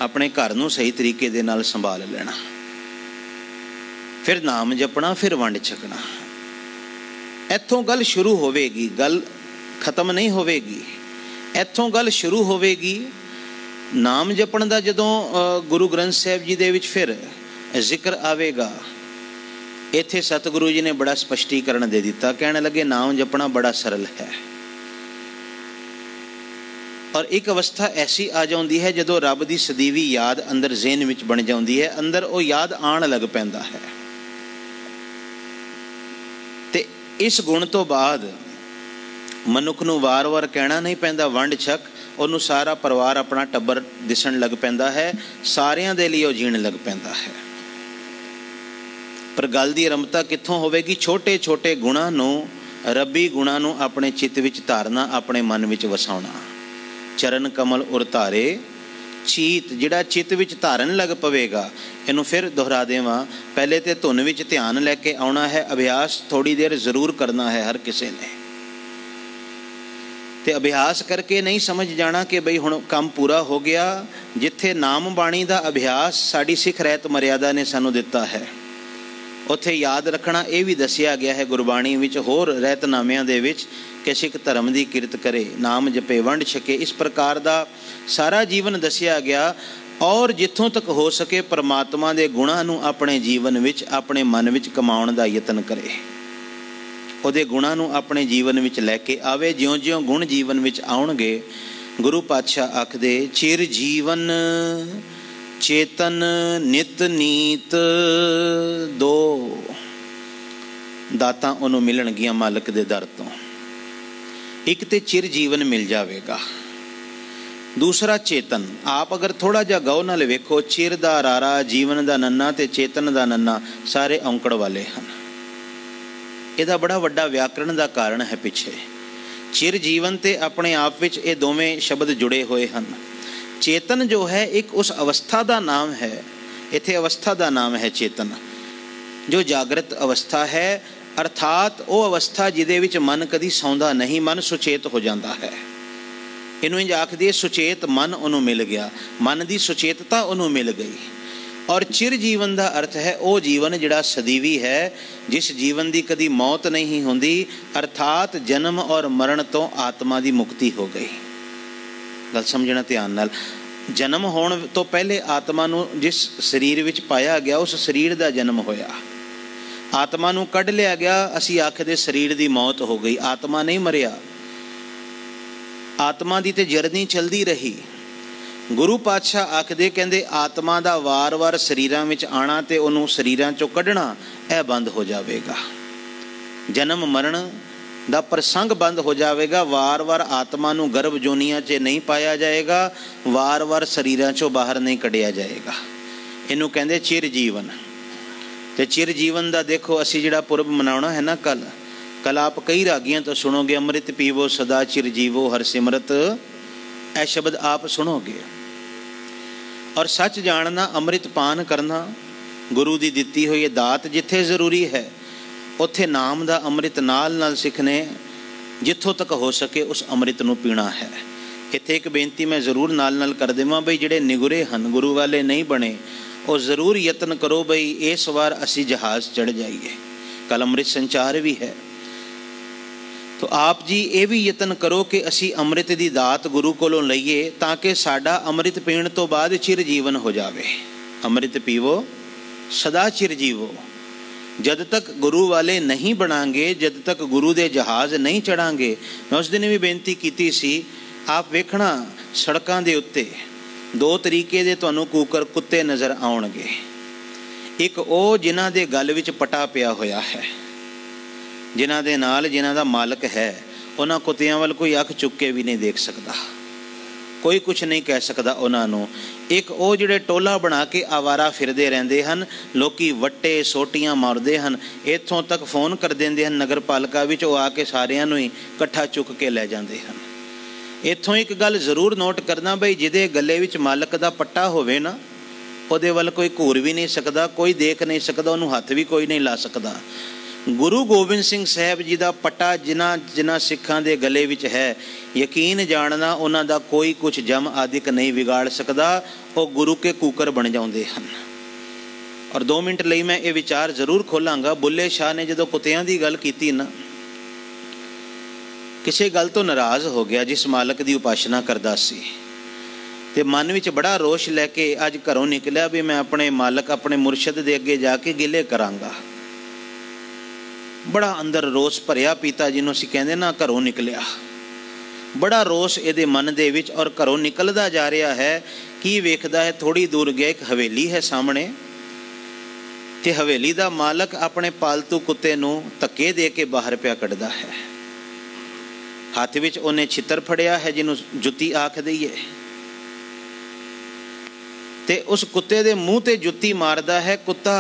ਆਪਣੇ ਘਰ ਨੂੰ ਸਹੀ ਤਰੀਕੇ ਦੇ ਨਾਲ ਸੰਭਾਲ ਲੈਣਾ, ਫਿਰ ਨਾਮ ਜਪਣਾ, ਫਿਰ ਵੰਡ ਛਕਣਾ। ਇੱਥੋਂ ਗੱਲ ਸ਼ੁਰੂ ਹੋਵੇਗੀ, ਗੱਲ ਖਤਮ ਨਹੀਂ ਹੋਵੇਗੀ, ਇੱਥੋਂ ਗੱਲ ਸ਼ੁਰੂ ਹੋਵੇਗੀ। ਨਾਮ ਜਪਣ ਦਾ ਜਦੋਂ ਗੁਰੂ ਗ੍ਰੰਥ ਸਾਹਿਬ ਜੀ ਦੇ ਵਿੱਚ ਫਿਰ ਜ਼ਿਕਰ ਆਵੇਗਾ, ਇੱਥੇ ਸਤਿਗੁਰੂ ਜੀ ਨੇ ਬੜਾ ਸਪਸ਼ਟੀਕਰਨ ਦੇ ਦਿੱਤਾ। ਕਹਿਣ ਲੱਗੇ ਨਾਮ ਜਪਣਾ ਬੜਾ ਸਰਲ ਹੈ, ਔਰ ਇੱਕ ਅਵਸਥਾ ਐਸੀ ਆ ਜਾਂਦੀ ਹੈ ਜਦੋਂ ਰੱਬ ਦੀ ਸਦੀਵੀ ਯਾਦ ਅੰਦਰ ਜ਼ਿਹਨ ਵਿੱਚ ਬਣ ਜਾਂਦੀ ਹੈ, ਅੰਦਰ ਉਹ ਯਾਦ ਆਉਣ ਲੱਗ ਪੈਂਦਾ ਹੈ। ਤੇ ਇਸ ਗੁਣ ਤੋਂ ਬਾਅਦ ਮਨੁੱਖ ਨੂੰ ਵਾਰ-ਵਾਰ ਕਹਿਣਾ ਨਹੀਂ ਪੈਂਦਾ ਵੰਡ ਛਕ, ਉਹਨੂੰ ਸਾਰਾ ਪਰਿਵਾਰ ਆਪਣਾ ਟੱਬਰ ਦਿਸਣ ਲੱਗ ਪੈਂਦਾ ਹੈ, ਸਾਰਿਆਂ ਦੇ ਲਈ ਉਹ ਜੀਣ ਲੱਗ ਪੈਂਦਾ ਹੈ। ਪਰ ਗੱਲ ਦੀ ਆਰੰਭਤਾ ਕਿੱਥੋਂ ਹੋਵੇਗੀ? ਛੋਟੇ ਛੋਟੇ ਗੁਣਾਂ ਨੂੰ, ਰੱਬੀ ਗੁਣਾਂ ਨੂੰ ਆਪਣੇ ਚਿੱਤ ਵਿੱਚ ਧਾਰਨਾ, ਆਪਣੇ ਮਨ ਵਿੱਚ ਵਸਾਉਣਾ। ਚਰਨ ਕਮਲ ਉਰ ਧਾਰੇ ਚੀਤ, ਜਿਹੜਾ ਚਿੱਤ ਵਿੱਚ ਧਾਰਨ ਲੱਗ ਪਵੇਗਾ। ਇਹਨੂੰ ਫਿਰ ਦੁਹਰਾ ਦੇਵਾਂ, ਪਹਿਲੇ ਤੇ ਧੁਨ ਵਿੱਚ ਧਿਆਨ ਲੈ ਕੇ ਆਉਣਾ ਹੈ, ਅਭਿਆਸ ਥੋੜ੍ਹੀ ਦੇਰ ਜ਼ਰੂਰ ਕਰਨਾ ਹੈ ਹਰ ਕਿਸੇ ਨੇ, ਤੇ ਅਭਿਆਸ ਕਰਕੇ ਨਹੀਂ ਸਮਝ ਜਾਣਾ ਕਿ ਬਈ ਹੁਣ ਕੰਮ ਪੂਰਾ ਹੋ ਗਿਆ। ਜਿੱਥੇ ਨਾਮ ਬਾਣੀ ਦਾ ਅਭਿਆਸ ਸਾਡੀ ਸਿੱਖ ਰਹਿਤ ਮਰਿਆਦਾ ਨੇ ਸਾਨੂੰ ਦਿੱਤਾ ਹੈ, ਉੱਥੇ ਯਾਦ ਰੱਖਣਾ ਇਹ ਵੀ ਦੱਸਿਆ ਗਿਆ ਹੈ ਗੁਰਬਾਣੀ ਵਿੱਚ, ਹੋਰ ਰਹਿਤਨਾਮਿਆਂ ਦੇ ਵਿੱਚ, ਕਿ ਸਿੱਖ ਧਰਮ ਦੀ ਕਿਰਤ ਕਰੇ, ਨਾਮ ਜਪੇ, ਵੰਡ ਛਕੇ। ਇਸ ਪ੍ਰਕਾਰ ਦਾ ਸਾਰਾ ਜੀਵਨ ਦੱਸਿਆ ਗਿਆ। ਔਰ ਜਿੱਥੋਂ ਤੱਕ ਹੋ ਸਕੇ ਪਰਮਾਤਮਾ ਦੇ ਗੁਣਾਂ ਨੂੰ ਆਪਣੇ ਜੀਵਨ ਵਿੱਚ, ਆਪਣੇ ਮਨ ਵਿੱਚ ਕਮਾਉਣ ਦਾ ਯਤਨ ਕਰੇ, ਉਹਦੇ ਗੁਣਾਂ ਨੂੰ ਆਪਣੇ ਜੀਵਨ ਵਿੱਚ ਲੈ ਕੇ ਆਵੇ। ਜਿਉਂ-ਜਿਉਂ ਗੁਣ ਜੀਵਨ ਵਿੱਚ ਆਉਣਗੇ, ਗੁਰੂ ਪਾਤਸ਼ਾਹ ਆਖਦੇ ਚਿਰ ਜੀਵਨ ਚੇਤਨ ਨਿਤ ਨੀਤ, ਦੋ ਦਾਤਾਂ ਉਹਨੂੰ ਮਿਲਣਗੀਆਂ ਮਾਲਕ ਦੇ ਦਰ ਤੋਂ। ਇੱਕ ਤੇ ਚਿਰ ਜੀਵਨ ਮਿਲ ਜਾਵੇਗਾ, ਦੂਸਰਾ ਚੇਤਨ। ਆਪ ਅਗਰ ਥੋੜ੍ਹਾ ਜਿਹਾ ਗੌਰ ਨਾਲ ਵੇਖੋ, ਚਿਰ ਦਾ ਰਾਰਾ, ਜੀਵਨ ਦਾ ਨੰਨਾ ਤੇ ਚੇਤਨ ਦਾ ਨੰਨਾ ਸਾਰੇ ਔਂਕੜ ਵਾਲੇ ਹਨ। ਇਹਦਾ ਬੜਾ ਵੱਡਾ ਵਿਆਕਰਣ ਦਾ ਕਾਰਨ ਹੈ ਪਿੱਛੇ। ਚਿਰ ਜੀਵਨ ਤੇ ਆਪਣੇ ਆਪ ਵਿੱਚ ਇਹ ਦੋਵੇਂ ਸ਼ਬਦ ਜੁੜੇ ਹੋਏ ਹਨ। ਚੇਤਨ ਜੋ ਹੈ ਇੱਕ ਉਸ ਅਵਸਥਾ ਦਾ ਨਾਮ ਹੈ, ਇੱਥੇ ਅਵਸਥਾ ਦਾ ਨਾਮ ਹੈ ਚੇਤਨ, ਜੋ ਜਾਗਰਤ ਅਵਸਥਾ ਹੈ, ਅਰਥਾਤ ਉਹ ਅਵਸਥਾ ਜਿਹਦੇ ਵਿੱਚ ਮਨ ਕਦੀ ਸੌਂਦਾ ਨਹੀਂ, ਮਨ ਸੁਚੇਤ ਹੋ ਜਾਂਦਾ ਹੈ। ਇਹਨੂੰ ਇੰਝ ਆਖਦੇ ਸੁਚੇਤ ਮਨ ਉਹਨੂੰ ਮਿਲ ਗਿਆ, ਮਨ ਦੀ ਸੁਚੇਤਤਾ ਉਹਨੂੰ ਮਿਲ ਗਈ। ਔਰ ਚਿਰ ਜੀਵਨ ਦਾ ਅਰਥ ਹੈ ਉਹ ਜੀਵਨ ਜਿਹੜਾ ਸਦੀਵੀ ਹੈ, ਜਿਸ ਜੀਵਨ ਦੀ ਕਦੀ ਮੌਤ ਨਹੀਂ ਹੁੰਦੀ, ਅਰਥਾਤ ਜਨਮ ਔਰ ਮਰਨ ਤੋਂ ਆਤਮਾ ਦੀ ਮੁਕਤੀ ਹੋ ਗਈ। ਗੱਲ ਸਮਝਣਾ ਧਿਆਨ ਨਾਲ। ਜਨਮ ਹੋਣ ਤੋਂ ਪਹਿਲੇ ਆਤਮਾ ਨੂੰ ਜਿਸ ਸਰੀਰ ਵਿੱਚ ਪਾਇਆ ਗਿਆ, ਉਸ ਸਰੀਰ ਦਾ ਜਨਮ ਹੋਇਆ, ਆਤਮਾ ਨੂੰ ਕੱਢ ਲਿਆ ਗਿਆ, ਅਸੀਂ ਆਖਦੇ ਸਰੀਰ ਦੀ ਮੌਤ ਹੋ ਗਈ। ਆਤਮਾ ਨਹੀਂ ਮਰਿਆ, ਆਤਮਾ ਦੀ ਤੇ ਜਰਨੀ ਚਲਦੀ ਰਹੀ। ਗੁਰੂ ਪਾਤਸ਼ਾਹ ਆਖਦੇ, ਕਹਿੰਦੇ ਆਤਮਾ ਦਾ ਵਾਰ-ਵਾਰ ਸਰੀਰਾਂ ਵਿੱਚ ਆਉਣਾ ਤੇ ਉਹਨੂੰ ਸਰੀਰਾਂ ਚੋਂ ਕੱਢਣਾ, ਇਹ ਬੰਦ ਹੋ ਜਾਵੇਗਾ। ਜਨਮ ਮਰਨ ਦਾ ਪ੍ਰਸੰਗ ਬੰਦ ਹੋ ਜਾਵੇਗਾ। ਵਾਰ-ਵਾਰ ਆਤਮਾ ਨੂੰ ਗਰਭ ਜੋਨੀਆਂ 'ਚ ਨਹੀਂ ਪਾਇਆ ਜਾਏਗਾ, ਵਾਰ-ਵਾਰ ਸਰੀਰਾਂ 'ਚੋਂ ਬਾਹਰ ਨਹੀਂ ਕੱਢਿਆ ਜਾਏਗਾ। ਇਹਨੂੰ ਕਹਿੰਦੇ ਚਿਰ ਜੀਵਨ। ਤੇ ਚਿਰ ਜੀਵਨ ਦਾ ਦੇਖੋ, ਅਸੀਂ ਜਿਹੜਾ ਪੁਰਬ ਮਨਾਉਣਾ ਹੈ ਨਾ ਕੱਲ ਆਪ ਕਈ ਰਾਗੀਆਂ ਤੋਂ ਸੁਣੋਗੇ, ਅੰਮ੍ਰਿਤ ਪੀਵੋ ਸਦਾ ਚਿਰ ਜੀਵੋ ਹਰ ਸਿਮਰਤ, ਇਹ ਸ਼ਬਦ ਆਪ ਸੁਣੋਗੇ। ਔਰ ਸੱਚ ਜਾਣਨਾ, ਅੰਮ੍ਰਿਤ ਪਾਨ ਕਰਨਾ, ਗੁਰੂ ਦੀ ਦਿੱਤੀ ਹੋਈ ਦਾਤ ਜਿੱਥੇ ਜ਼ਰੂਰੀ ਹੈ, ਉੱਥੇ ਨਾਮ ਦਾ ਅੰਮ੍ਰਿਤ ਨਾਲ ਸਿੱਖ ਨੇ ਜਿੱਥੋਂ ਤੱਕ ਹੋ ਸਕੇ ਉਸ ਅੰਮ੍ਰਿਤ ਨੂੰ ਪੀਣਾ ਹੈ। ਇੱਥੇ ਇੱਕ ਬੇਨਤੀ ਮੈਂ ਜ਼ਰੂਰ ਨਾਲ ਕਰ ਦੇਵਾਂ, ਬਈ ਜਿਹੜੇ ਨਿਗੁਰੇ ਹਨ, ਗੁਰੂ ਵਾਲੇ ਨਹੀਂ ਬਣੇ, ਉਹ ਜ਼ਰੂਰ ਯਤਨ ਕਰੋ ਬਈ ਇਸ ਵਾਰ ਅਸੀਂ ਜਹਾਜ਼ ਚੜ੍ਹ ਜਾਈਏ। ਕੱਲ ਅੰਮ੍ਰਿਤ ਸੰਚਾਰ ਵੀ ਹੈ, तो आप जी ये भी यतन करो कि असी अमृत की दात गुरु कोलों लईए ताकि साडा अमृत पीण तो बाद चिर जीवन हो जावे। अमृत पीवो सदा चिर जीवो। जद तक गुरु वाले नहीं बनांगे, जद तक गुरु दे जहाज़ नहीं चढ़ांगे। मैं उस दिन भी बेनती कीती सी, आप वेखना सड़कों के उत्ते दो तरीके दे तुहानूं कूकर कुत्ते नज़र आउणगे। एक वो जिन्हां दे गल विच पटा पिया होया है, जिन्हां दे नाल जिन्हां दा मालक है, उन्हां कुत्तियां वल कोई अख चुक के भी नहीं देख सकता, कोई कुछ नहीं कह सकता उन्हां नूं। एक वो जिहड़े टोला बना के आवारा फिरदे रहिंदे हन, लोकी वट्टे सोटियां मारदे हन, इत्थों तक फोन कर देंदे हन नगर पालिका विच, वो आके सारियां नूं ही इकट्ठा चुक के लै जांदे हन। इत्थों एक गल जरूर नोट करना बई, जिहदे गले विच मालक दा पट्टा होवे ना, ਉਹਦੇ ਵੱਲ कोई घूर भी नहीं सकता, कोई देख नहीं सकता, ਉਹਨੂੰ हथ भी कोई नहीं ला सकता। गुरु गोबिंद सिंह साहब जी का पट्टा जिन्हां सिखां दे गले विच है, यकीन जानना उन्हां दा कोई कुछ जम आदिक नहीं बिगाड़ सकता। वो गुरु के कूकर बन जाते हैं। और 2 मिनट लई मैं ये विचार जरूर खोलांगा। बुल्ले शाह ने जो कुत्तियां की गल की ना, किसी गल तो नाराज़ हो गया जिस मालक की उपासना करता सी, ते मन विच बड़ा रोष लैके अज घरों निकलिया भी मैं अपने मालक अपने मुरशद दे अगे जाके गिले करांगा। बड़ा अंदर रोष भरिया पीता जिन्हों असीं कहंदे ना घरों निकलिया, बड़ा रोष इहदे मन दे विच। और घरों निकलदा जा रहा है, की वेखदा है थोड़ी दूर गया एक हवेली है सामने, ते हवेली दा मालक अपने पालतू कुत्ते नूं धक्के दे के बाहर पिया कढदा है। हथ विच उहने छितर फड़िया है जिन्हों जुत्ती आख दईए, ते उस कुत्ते दे मूँह ते जुत्ती मारदा है। कुत्ता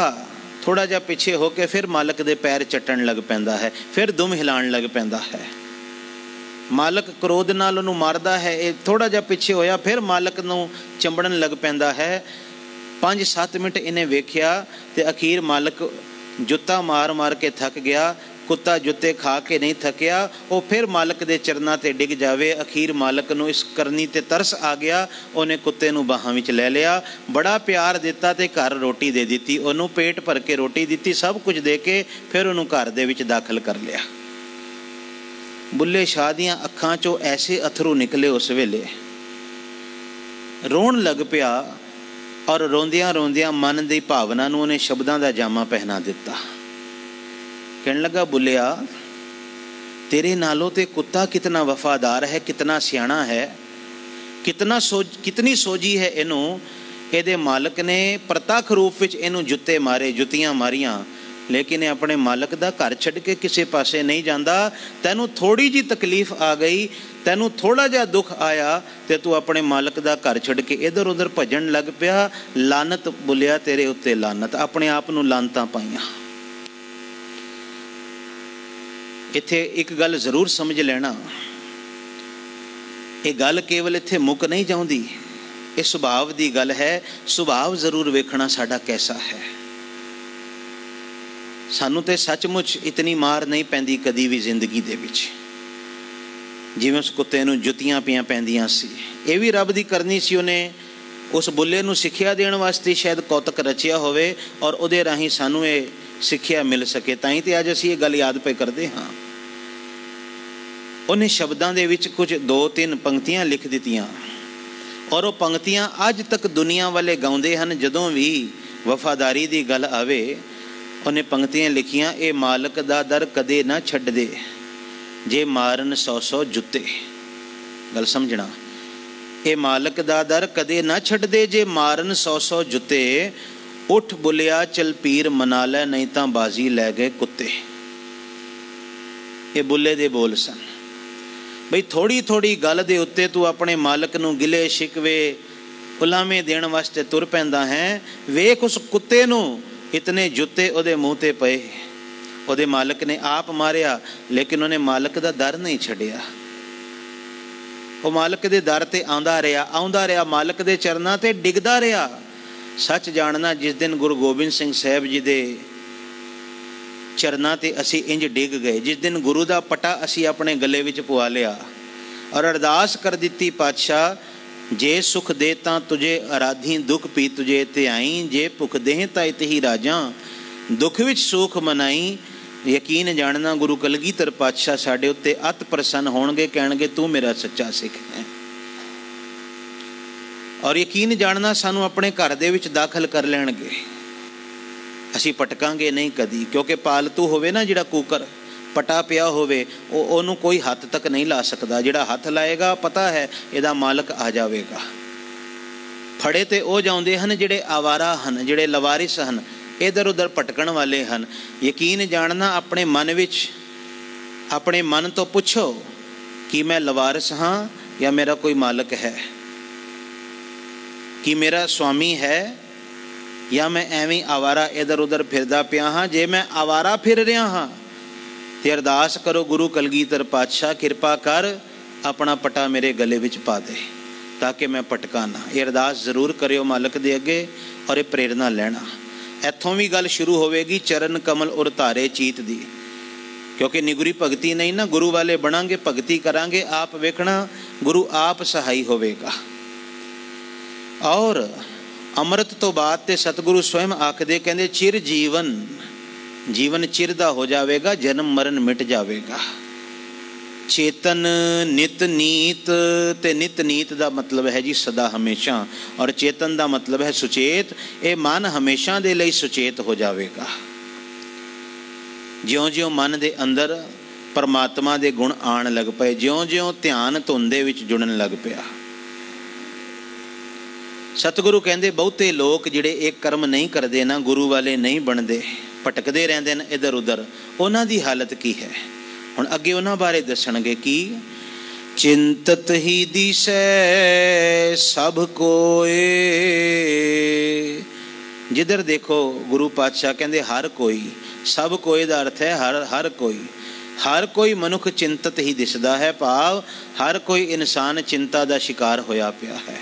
थोड़ा जा पिछे होके फिर मालक दे पैर चट्टन लग पैंदा है, फिर दुम हिलाण लग पैंदा है। मालक क्रोध नाल उहनूं मारदा है, ये थोड़ा जा पिछे होया फिर मालक नूं चंबड़न लग पैंदा है। 5-7 मिनट इन्हें वेख्या ते अखीर मालक जुत्ता मार मार के थक गया। कुत्ता जुत्ते खा के नहीं थकिया, वो फिर मालक दे चरनां ते डिग जावे। अखीर मालक नूं इस करनी ते तरस आ गया, उन्हें कुत्ते नूं बाहां विच लै लिया, बड़ा प्यार दिता ते घर रोटी दे दी, उन्होंने पेट भर के रोटी दी, सब कुछ दे के फिर उन्होंने घर दे विच दाखिल कर लिया। बुल्ले शाह दियां अखां चों ऐसे अथरू निकले, उस वेले रोण लग पिया। और रोंदियां रोंदियां मन दी भावना नूं उन्हें शब्दां दा जामा पहना दिता। कहने लगा, बुलिया तेरे नालों ते कुत्ता कितना वफादार है, कितना सियाणा है, कितनी सोजी है इनू। ਇਹਦੇ मालक ने प्रतख रूप विच इनू जुत्ते मारे, जुत्तियां मारियां, लेकिन ये अपने मालक दा घर छड़ के किसी पासे नहीं जाता। तैनू थोड़ी जी तकलीफ आ गई, तैनू थोड़ा जा दुख आया तो तू अपने मालक दा घर छड़ के इधर उधर भजन लग पिया। लानत बुलिया तेरे उत्ते लानत, अपने आप नू लानतां पाईयां। इत्थे एक गल जरूर समझ लेना, ये गल केवल इत्थे मुक नहीं जाउंदी, ये सुभाव दी गल है। सुभाव जरूर वेखना साडा कैसा है। सानू ते सचमुच इतनी मार नहीं पैंदी कदी भी जिंदगी दे विच, जिवें उस कुत्ते नूं जुत्तियां पियां पैंदियां सी। ये भी रब दी करनी सी, उन्हें उस बुल्ले नूं सिक्ख्या देण वास्ते शायद कौतक रचिया होवे और उहदे राहीं सानू ये सिक्ख्या मिल सके। ताई ते अज असीं ये गल याद पे करदे हां। उन्हें शब्दां दे विच कुछ 2-3 पंक्तियां लिख दित्तियां और वो पंक्तियां अज तक दुनिया वाले गाउंदे हन। जदों भी वफादारी दी गल आवे, उन्हें पंक्तियां लिखियां, ए मालक दा दर कदे ना छड्ड दे, जे मारन 100-100 जुत्ते। गल समझना, ए मालक दा दर कदे ना छड्ड दे, जे मारन 100-100 जुत्ते। उठ बुलिया चल पीर मना लै, नहीं तां बाजी लै गए कुत्ते। ये बुल्ले दे बोल सन। बई थोड़ी थोड़ी गल दे उत्ते तू अपने मालक नूं गिले शिकवे उलामे देण वास्ते तुर पैंदा है। वेख उस कुत्ते नूं इतने जुत्ते उहदे मूँह ते पए, उहदे मालक ने आप मारिया, लेकिन उन्हें मालक दा दर नहीं छड्डिया। वो मालक दे दर ते आंदा रहा, मालक दे चरनां ते डिगदा रहा। सच जानना, जिस दिन गुरु गोबिंद सिंह साहब जी दे चरनां ते असी इंज डिग गए, जिस दिन गुरु दा पटा असी अपने गले विच पवा लिया और अरदास कर दिती, पातशाह जे सुख दे तां तुझे आराधी, दुख पी तुझे ते आई, जे भुख देह तां इतही राजा, दुख विच सुख मनाई, ਯਕੀਨ ਜਾਣਨਾ ਗੁਰੂ ਕਲਗੀਧਰ ਪਾਤਸ਼ਾਹ ਸਾਡੇ ਉੱਤੇ ਅਤ ਪ੍ਰਸੰਨ ਹੋਣਗੇ, ਕਹਿਣਗੇ ਤੂੰ ਮੇਰਾ ਸੱਚਾ ਸਿੱਖ ਹੈ। ਔਰ ਯਕੀਨ ਜਾਣਨਾ ਸਾਨੂੰ ਆਪਣੇ ਘਰ ਦੇ ਵਿੱਚ ਦਾਖਲ ਕਰ ਲੈਣਗੇ, ਅਸੀਂ ਭਟਕਾਂਗੇ ਨਹੀਂ ਕਦੀ। ਕਿਉਂਕਿ ਪਾਲਤੂ ਹੋਵੇ ਨਾ ਜਿਹੜਾ ਕੂਕਰ, ਪਟਾ ਪਿਆ ਹੋਵੇ, ਉਹਨੂੰ ਕੋਈ ਹੱਥ ਤੱਕ ਨਹੀਂ ਲਾ ਸਕਦਾ। ਜਿਹੜਾ ਹੱਥ ਲਾਏਗਾ ਪਤਾ ਹੈ ਇਹਦਾ ਮਾਲਕ ਆ ਜਾਵੇਗਾ। ਫੜੇ ਤੇ ਉਹ ਜਾਂਦੇ ਹਨ ਜਿਹੜੇ ਆਵਾਰਾ ਹਨ, ਜਿਹੜੇ ਲਵਾਰਿਸ ਹਨ, ਇੱਧਰ ਉੱਧਰ ਭਟਕਣ ਵਾਲੇ ਹਨ। ਯਕੀਨ ਜਾਣਨਾ ਆਪਣੇ ਮਨ ਵਿੱਚ, ਆਪਣੇ ਮਨ ਤੋਂ ਪੁੱਛੋ ਕਿ ਮੈਂ ਲਵਾਰਿਸ ਹਾਂ ਜਾਂ ਮੇਰਾ ਕੋਈ ਮਾਲਕ ਹੈ, ਕਿ ਮੇਰਾ ਸਵਾਮੀ ਹੈ ਜਾਂ ਮੈਂ ਐਵੇਂ ਆਵਾਰਾ ਇੱਧਰ ਉੱਧਰ ਫਿਰਦਾ ਪਿਆ ਹਾਂ। ਜੇ ਮੈਂ ਆਵਾਰਾ ਫਿਰ ਰਿਹਾ ਹਾਂ ਤੇ ਅਰਦਾਸ ਕਰੋ ਗੁਰੂ ਕਲਗੀਧਰ ਪਾਤਸ਼ਾਹ ਕਿਰਪਾ ਕਰ ਆਪਣਾ ਪਟਾ ਮੇਰੇ ਗਲੇ ਵਿੱਚ ਪਾ ਦੇ ਤਾਂ ਕਿ ਮੈਂ ਭਟਕਾਂ ਨਾ। ਇਹ ਅਰਦਾਸ ਜ਼ਰੂਰ ਕਰਿਓ ਮਾਲਕ ਦੇ ਅੱਗੇ ਔਰ ਇਹ ਪ੍ਰੇਰਨਾ ਲੈਣਾ। ਇੱਥੋਂ ਵੀ ਗੱਲ ਸ਼ੁਰੂ ਹੋਵੇਗੀ ਚਰਨ ਕਮਲ ਉਰ ਧਾਰੇ ਚੀਤ ਦੀ, ਕਿਉਂਕਿ ਨਿਗੁਰੀ ਭਗਤੀ ਨਹੀਂ ਨਾ, ਗੁਰੂ ਵਾਲੇ ਬਣਾਂਗੇ, ਭਗਤੀ ਕਰਾਂਗੇ, ਆਪ ਵੇਖਣਾ ਗੁਰੂ ਆਪ ਸਹਾਈ ਹੋਵੇਗਾ। ਔਰ ਅੰਮ੍ਰਿਤ ਤੋਂ ਬਾਅਦ ਤੇ ਸਤਿਗੁਰੂ ਸਵੈਮ ਆਖਦੇ, ਕਹਿੰਦੇ ਚਿਰ ਜੀਵਨ, ਜੀਵਨ ਚਿਰ ਦਾ ਹੋ ਜਾਵੇਗਾ, ਜਨਮ ਮਰਨ ਮਿਟ ਜਾਵੇਗਾ। ਚੇਤਨ ਨਿਤ ਨੀਤ, ਤੇ ਨਿਤ ਨੀਤ ਦਾ ਮਤਲਬ ਹੈ ਜੀ ਸਦਾ ਹਮੇਸ਼ਾ, ਔਰ ਚੇਤਨ ਦਾ ਮਤਲਬ ਹੈ ਸੁਚੇਤ। ਇਹ ਮਨ ਹਮੇਸ਼ਾ ਦੇ ਲਈ ਸੁਚੇਤ ਹੋ ਜਾਵੇਗਾ। ਜਿਉਂ-ਜਿਉਂ ਮਨ ਦੇ ਅੰਦਰ ਪਰਮਾਤਮਾ ਦੇ ਗੁਣ ਆਉਣ ਲੱਗ ਪਏ, ਜਿਉਂ-ਜਿਉਂ ਧਿਆਨ ਧੁਨ ਦੇ ਵਿੱਚ ਜੁੜਨ ਲੱਗ ਪਿਆ। ਸਤਿਗੁਰੂ ਕਹਿੰਦੇ ਬਹੁਤੇ ਲੋਕ ਜਿਹੜੇ ਇਹ ਕਰਮ ਨਹੀਂ ਕਰਦੇ ਨਾ, ਗੁਰੂ ਵਾਲੇ ਨਹੀਂ ਬਣਦੇ, ਭਟਕਦੇ ਰਹਿੰਦੇ ਨੇ ਇੱਧਰ ਉੱਧਰ, ਉਹਨਾਂ ਦੀ ਹਾਲਤ ਕੀ ਹੈ? ਹੁਣ ਅੱਗੇ ਉਹਨਾਂ ਬਾਰੇ ਦੱਸਣਗੇ ਕਿ ਚਿੰਤਤ ਹੀ ਦਿਸੈ ਸਭ ਕੋਏ। ਜਿੱਧਰ ਦੇਖੋ ਗੁਰੂ ਪਾਤਸ਼ਾਹ ਕਹਿੰਦੇ ਹਰ ਕੋਈ, ਸਭ ਕੋਏ ਦਾ ਅਰਥ ਹੈ ਹਰ ਕੋਈ। ਹਰ ਕੋਈ ਮਨੁੱਖ ਚਿੰਤਤ ਹੀ ਦਿਸਦਾ ਹੈ, ਭਾਵ ਹਰ ਕੋਈ ਇਨਸਾਨ ਚਿੰਤਾ ਦਾ ਸ਼ਿਕਾਰ ਹੋਇਆ ਪਿਆ ਹੈ।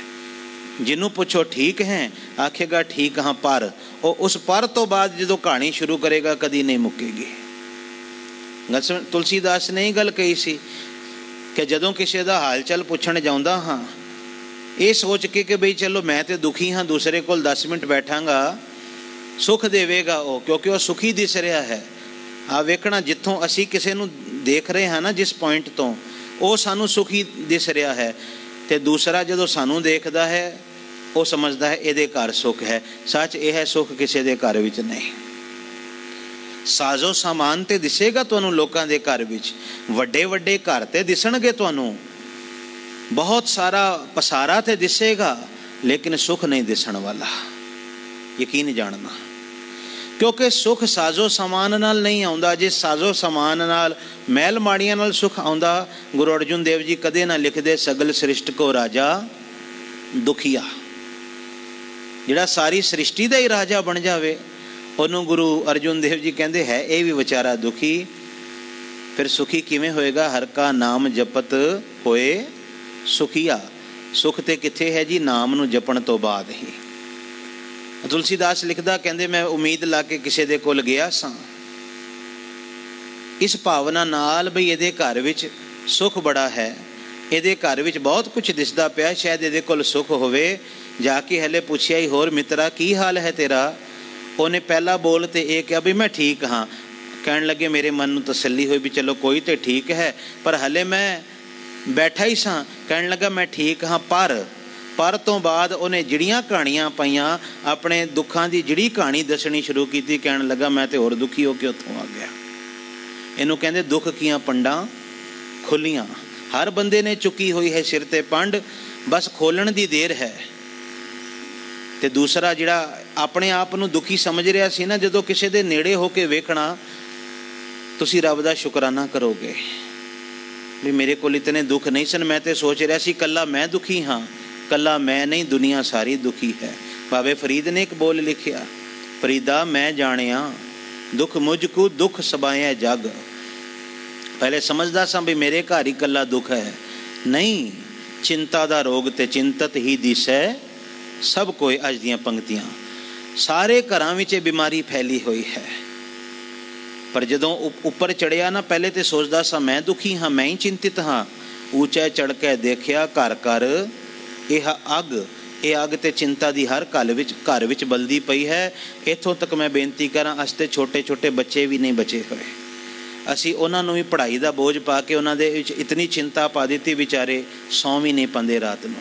ਜਿਹਨੂੰ ਪੁੱਛੋ ਠੀਕ ਹੈ, ਆਖੇਗਾ ਠੀਕ ਹਾਂ, ਪਰ ਉਹ ਉਸ ਪਰ ਤੋਂ ਬਾਅਦ ਜਦੋਂ ਕਹਾਣੀ ਸ਼ੁਰੂ ਕਰੇਗਾ ਕਦੀ ਨਹੀਂ ਮੁੱਕੇਗੀ। ਤੁਲਸੀਦਾਸ ਨੇ ਇਹ ਗੱਲ ਕਹੀ ਸੀ ਕਿ ਜਦੋਂ ਕਿਸੇ ਦਾ ਹਾਲ ਚਾਲ ਪੁੱਛਣ ਜਾਂਦਾ ਹਾਂ, ਇਹ ਸੋਚ ਕੇ ਕਿ ਬਈ ਚਲੋ ਮੈਂ ਤੇ ਦੁਖੀ ਹਾਂ, ਦੂਸਰੇ ਕੋਲ 10 ਮਿੰਟ ਬੈਠਾਂਗਾ, ਸੁੱਖ ਦੇਵੇਗਾ ਉਹ, ਕਿਉਂਕਿ ਉਹ ਸੁਖੀ ਦਿਸ ਰਿਹਾ ਹੈ। ਆ ਵੇਖਣਾ, ਜਿੱਥੋਂ ਅਸੀਂ ਕਿਸੇ ਨੂੰ ਦੇਖ ਰਹੇ ਹਾਂ ਨਾ, ਜਿਸ ਪੁਆਇੰਟ ਤੋਂ, ਉਹ ਸਾਨੂੰ ਸੁਖੀ ਦਿਸ ਰਿਹਾ ਹੈ, ਤੇ ਦੂਸਰਾ ਜਦੋਂ ਸਾਨੂੰ ਦੇਖਦਾ ਹੈ ਉਹ ਸਮਝਦਾ ਹੈ ਇਹਦੇ ਘਰ ਸੁੱਖ ਹੈ। ਸੱਚ ਇਹ ਹੈ, ਸੁੱਖ ਕਿਸੇ ਦੇ ਘਰ ਵਿੱਚ ਨਹੀਂ। ਸਾਜ਼ੋ ਸਾਮਾਨ ਤੇ ਦਿਸੇਗਾ ਤੁਹਾਨੂੰ ਲੋਕਾਂ ਦੇ ਘਰ ਵਿੱਚ, ਵੱਡੇ ਵੱਡੇ ਘਰ ਤੇ ਦਿਸਣਗੇ ਤੁਹਾਨੂੰ, ਬਹੁਤ ਸਾਰਾ ਪਸਾਰਾ ਤੇ ਦਿਸੇਗਾ, ਲੇਕਿਨ ਸੁੱਖ ਨਹੀਂ ਦਿਸਣ ਵਾਲਾ। ਯਕੀਨ ਜਾਣਨਾ, ਕਿਉਂਕਿ ਸੁੱਖ ਸਾਜ਼ੋ ਸਮਾਨ ਨਾਲ ਨਹੀਂ ਆਉਂਦਾ। ਜੇ ਸਾਜ਼ੋ ਸਮਾਨ ਨਾਲ, ਮਹਿਲ ਮਾੜੀਆਂ ਨਾਲ ਸੁੱਖ ਆਉਂਦਾ, ਗੁਰੂ ਅਰਜੁਨ ਦੇਵ ਜੀ ਕਦੇ ਨਾ ਲਿਖਦੇ ਸਗਲ ਸ੍ਰਿਸ਼ਟ ਕੋ ਰਾਜਾ ਦੁਖੀਆ। ਜਿਹੜਾ ਸਾਰੀ ਸ੍ਰਿਸ਼ਟੀ ਦਾ ਹੀ ਰਾਜਾ ਬਣ ਜਾਵੇ, ਉਹਨੂੰ ਗੁਰੂ ਅਰਜੁਨ ਦੇਵ ਜੀ ਕਹਿੰਦੇ ਹੈ ਇਹ ਵੀ ਵਿਚਾਰਾ ਦੁਖੀ। ਫਿਰ ਸੁਖੀ ਕਿਵੇਂ ਹੋਏਗਾ? ਹਰ ਕਾ ਨਾਮ ਜਪਤ ਹੋਏ ਸੁਖੀਆ। ਸੁੱਖ ਤੇ ਕਿੱਥੇ ਹੈ ਜੀ? ਨਾਮ ਨੂੰ ਜਪਣ ਤੋਂ ਬਾਅਦ ਹੀ। ਤੁਲਸੀਦਾਸ ਲਿਖਦਾ, ਕਹਿੰਦੇ ਮੈਂ ਉਮੀਦ ਲਾ ਕੇ ਕਿਸੇ ਦੇ ਕੋਲ ਗਿਆ ਸਾਂ, ਇਸ ਭਾਵਨਾ ਨਾਲ ਬਈ ਇਹਦੇ ਘਰ ਵਿੱਚ ਸੁੱਖ ਬੜਾ ਹੈ, ਇਹਦੇ ਘਰ ਵਿੱਚ ਬਹੁਤ ਕੁਝ ਦਿਸਦਾ ਪਿਆ, ਸ਼ਾਇਦ ਇਹਦੇ ਕੋਲ ਸੁੱਖ ਹੋਵੇ। ਜਾ ਕੇ ਹਲੇ ਪੁੱਛਿਆ ਹੀ, ਹੋਰ ਮਿੱਤਰਾ ਕੀ ਹਾਲ ਹੈ ਤੇਰਾ? ਉਹਨੇ ਪਹਿਲਾ ਬੋਲ ਤੇ ਇਹ ਕਿਹਾ ਵੀ ਮੈਂ ਠੀਕ ਹਾਂ। ਕਹਿਣ ਲੱਗੇ ਮੇਰੇ ਮਨ ਨੂੰ ਤਸੱਲੀ ਹੋਈ ਵੀ ਚਲੋ ਕੋਈ ਤੇ ਠੀਕ ਹੈ, ਪਰ ਹਲੇ ਮੈਂ ਬੈਠਾ ਹੀ ਸਾਂ। ਕਹਿਣ ਲੱਗਾ ਮੈਂ ਠੀਕ ਹਾਂ, ਪਰ ਤੋਂ ਬਾਅਦ ਉਹਨੇ ਜਿਹੜੀਆਂ ਕਹਾਣੀਆਂ ਪਾਈਆਂ, ਆਪਣੇ ਦੁੱਖਾਂ ਦੀ ਜਿਹੜੀ ਕਹਾਣੀ ਦੱਸਣੀ ਸ਼ੁਰੂ ਕੀਤੀ। ਕਹਿਣ ਲੱਗਾ ਮੈਂ ਤੇ ਹੋਰ ਦੁਖੀ ਹੋ ਕੇ ਉੱਥੋਂ ਆ ਗਿਆ। ਇਹਨੂੰ ਕਹਿੰਦੇ ਦੁੱਖ ਕੀਆਂ ਪੰਡਾਂ ਖੁੱਲੀਆਂ। ਹਰ ਬੰਦੇ ਨੇ ਚੁੱਕੀ ਹੋਈ ਹੈ ਸਿਰ ਤੇ ਪੰਡ, ਬਸ ਖੋਲਣ ਦੀ ਦੇਰ ਹੈ। ਤੇ ਦੂਸਰਾ ਜਿਹੜਾ ਆਪਣੇ ਆਪ ਨੂੰ ਦੁਖੀ ਸਮਝ ਰਿਹਾ ਸੀ ਨਾ, ਜਦੋਂ ਕਿਸੇ ਦੇ ਨੇੜੇ ਹੋ ਕੇ ਵੇਖਣਾ, ਤੁਸੀਂ ਰੱਬ ਦਾ ਸ਼ੁਕਰਾਨਾ ਕਰੋਗੇ ਵੀ ਮੇਰੇ ਕੋਲ ਇਤਨੇ ਦੁੱਖ ਨਹੀਂ ਸਨ। ਮੈਂ ਤੇ ਸੋਚ ਰਿਹਾ ਸੀ ਕੱਲਾ ਮੈਂ ਦੁਖੀ ਹਾਂ, ਕੱਲਾ ਮੈਂ ਨਹੀਂ, ਦੁਨੀਆ ਸਾਰੀ ਦੁਖੀ ਹੈ। ਬਾਬੇ ਫਰੀਦ ਨੇ ਇੱਕ ਬੋਲ ਲਿਖਿਆ, ਫਰੀਦਾ ਮੈਂ ਜਾਣਿਆ ਦੁੱਖ ਮੁਝ ਕੋ ਦੁੱਖ ਸਬਾਇਆ ਜਗ। ਪਹਿਲੇ ਸਮਝਦਾ ਸਾਂ ਵੀ ਮੇਰੇ ਘਰ ਹੀ ਕੱਲਾ ਦੁੱਖ ਹੈ, ਨਹੀਂ, ਚਿੰਤਾ ਦਾ ਰੋਗ ਤੇ ਚਿੰਤਤ ਹੀ ਦਿਸੈ ਸਭ ਕੋਈ। ਅੱਜ ਦੀਆਂ ਪੰਕਤੀਆਂ, ਸਾਰੇ ਘਰਾਂ ਵਿੱਚ ਇਹ ਬਿਮਾਰੀ ਫੈਲੀ ਹੋਈ ਹੈ। ਪਰ ਜਦੋਂ ਉੱਪਰ ਚੜਿਆ ਨਾ, ਪਹਿਲੇ ਤੇ ਸੋਚਦਾ ਸਾਂ ਮੈਂ ਦੁਖੀ ਹਾਂ, ਮੈਂ ਹੀ ਚਿੰਤਿਤ ਹਾਂ। ਉੱਚਾ ਚੜ੍ਹ ਕੇ ਦੇਖਿਆ ਘਰ ਘਰ ਇਹ ਅੱਗ ਤੇ ਚਿੰਤਾ ਦੀ ਹਰ ਘਰ ਵਿੱਚ ਬਲਦੀ ਪਈ ਹੈ। ਇੱਥੋਂ ਤੱਕ ਮੈਂ ਬੇਨਤੀ ਕਰਾਂ, ਅਸ ਤੇ ਛੋਟੇ ਛੋਟੇ ਬੱਚੇ ਵੀ ਨਹੀਂ ਬਚੇ ਹੋਏ। ਅਸੀਂ ਉਹਨਾਂ ਨੂੰ ਵੀ ਪੜ੍ਹਾਈ ਦਾ ਬੋਝ ਪਾ ਕੇ ਉਹਨਾਂ ਦੇ ਵਿੱਚ ਇਤਨੀ ਚਿੰਤਾ ਪਾ ਦਿੱਤੀ, ਵਿਚਾਰੇ ਸੌਂ ਵੀ ਨਹੀਂ ਪਾਉਂਦੇ ਰਾਤ ਨੂੰ।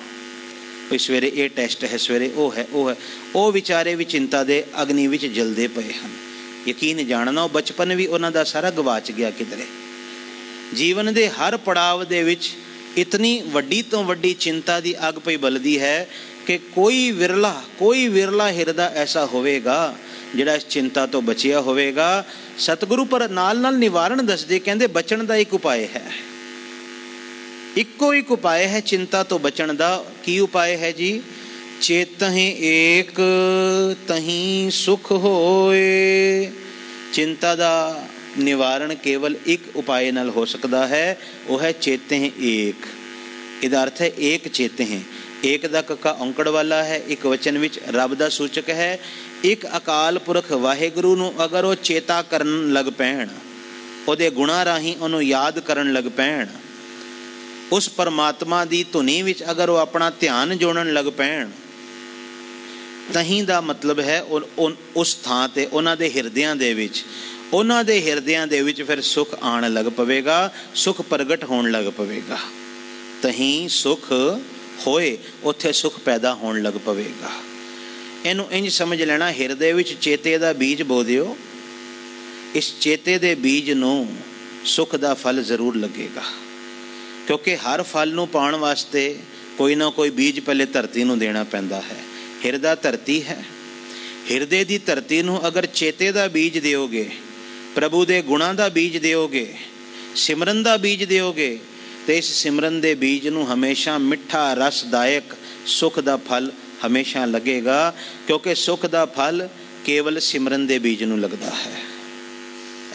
ਵੀ ਸਵੇਰੇ ਇਹ ਟੈਸਟ ਹੈ, ਸਵੇਰੇ ਉਹ ਹੈ, ਉਹ ਹੈ। ਉਹ ਵਿਚਾਰੇ ਵੀ ਚਿੰਤਾ ਦੇ ਅਗਨੀ ਵਿੱਚ ਜਲਦੇ ਪਏ ਹਨ। ਯਕੀਨ ਜਾਣਨਾ, ਉਹ ਬਚਪਨ ਵੀ ਉਹਨਾਂ ਦਾ ਸਾਰਾ ਗਵਾਚ ਗਿਆ ਕਿਧਰੇ। ਜੀਵਨ ਦੇ ਹਰ ਪੜਾਵ ਦੇ ਵਿੱਚ ਇਤਨੀ ਵੱਡੀ ਤੋਂ ਵੱਡੀ ਚਿੰਤਾ ਦੀ ਅੱਗ ਪਈ ਬਲਦੀ ਹੈ ਕਿ ਕੋਈ ਵਿਰਲਾ ਹਿਰਦਾ ਐਸਾ ਹੋਵੇਗਾ ਜਿਹੜਾ ਇਸ ਚਿੰਤਾ ਤੋਂ ਬਚਿਆ ਹੋਵੇਗਾ। ਸਤਿਗੁਰੂ ਪਰ ਨਾਲ ਨਿਵਾਰਨ ਦੱਸਦੇ, ਕਹਿੰਦੇ ਬਚਣ ਦਾ ਇੱਕ ਉਪਾਅ ਹੈ, ਇੱਕੋ ਇੱਕ ਉਪਾਅ ਹੈ ਚਿੰਤਾ ਤੋਂ ਬਚਣ ਦਾ। ਕੀ ਉਪਾਅ ਹੈ ਜੀ? ਚੇਤਹਿ ਏਕ ਤਹੀਂ ਸੁਖ ਹੋਏ। ਚਿੰਤਾ ਦਾ ਨਿਵਾਰਨ ਕੇਵਲ ਇੱਕ ਉਪਾਅ ਨਾਲ ਹੋ ਸਕਦਾ ਹੈ, ਉਹ ਹੈ ਚੇਤਹਿ ਏਕ। ਇਹਦਾ ਅਰਥ ਹੈ ਏਕ ਚੇਤਹਿ। ਏਕ ਦਾ ਕੱਕਾ ਔਂਕੜ ਵਾਲਾ ਹੈ, ਇੱਕ ਵਚਨ ਵਿੱਚ ਰੱਬ ਦਾ ਸੂਚਕ ਹੈ। ਇੱਕ ਅਕਾਲ ਪੁਰਖ ਵਾਹਿਗੁਰੂ ਨੂੰ ਅਗਰ ਉਹ ਚੇਤਾ ਕਰਨ ਲੱਗ ਪੈਣ, ਉਹਦੇ ਗੁਣਾਂ ਰਾਹੀਂ ਉਹਨੂੰ ਯਾਦ ਕਰਨ ਲੱਗ ਪੈਣ, ਉਸ ਪਰਮਾਤਮਾ ਦੀ ਧੁਨੀ ਵਿੱਚ ਅਗਰ ਉਹ ਆਪਣਾ ਧਿਆਨ ਜੋੜਨ ਲੱਗ ਪੈਣ, ਤਹੀਂ ਦਾ ਮਤਲਬ ਹੈ ਉਸ ਥਾਂ 'ਤੇ ਉਹਨਾਂ ਦੇ ਹਿਰਦਿਆਂ ਦੇ ਵਿੱਚ ਫਿਰ ਸੁਖ ਆਉਣ ਲੱਗ ਪਵੇਗਾ, ਸੁਖ ਪ੍ਰਗਟ ਹੋਣ ਲੱਗ ਪਵੇਗਾ। ਤਹੀਂ ਸੁਖ ਹੋਏ, ਉੱਥੇ ਸੁਖ ਪੈਦਾ ਹੋਣ ਲੱਗ ਪਵੇਗਾ। ਇਹਨੂੰ ਇੰਝ ਸਮਝ ਲੈਣਾ, ਹਿਰਦੇ ਵਿੱਚ ਚੇਤੇ ਦਾ ਬੀਜ ਬੋ ਦਿਓ, ਇਸ ਚੇਤੇ ਦੇ ਬੀਜ ਨੂੰ ਸੁਖ ਦਾ ਫਲ ਜ਼ਰੂਰ ਲੱਗੇਗਾ। ਕਿਉਂਕਿ ਹਰ ਫਲ ਨੂੰ ਪਾਉਣ ਵਾਸਤੇ ਕੋਈ ਨਾ ਕੋਈ ਬੀਜ ਪਹਿਲੇ ਧਰਤੀ ਨੂੰ ਦੇਣਾ ਪੈਂਦਾ ਹੈ। ਹਿਰਦਾ ਧਰਤੀ ਹੈ, ਹਿਰਦੇ ਦੀ ਧਰਤੀ ਨੂੰ ਅਗਰ ਚੇਤੇ ਦਾ ਬੀਜ ਦਿਓਗੇ, ਪ੍ਰਭੂ ਦੇ ਗੁਣਾਂ ਦਾ ਬੀਜ ਦਿਓਗੇ, ਸਿਮਰਨ ਦਾ ਬੀਜ ਦਿਓਗੇ, ਤੇ ਇਸ ਸਿਮਰਨ ਦੇ ਬੀਜ ਨੂੰ ਹਮੇਸ਼ਾ ਮਿੱਠਾ ਰਸਦਾਇਕ ਸੁਖ ਦਾ ਫਲ ਹਮੇਸ਼ਾ ਲੱਗੇਗਾ। ਕਿਉਂਕਿ ਸੁਖ ਦਾ ਫਲ ਕੇਵਲ ਸਿਮਰਨ ਦੇ ਬੀਜ ਨੂੰ ਲੱਗਦਾ ਹੈ।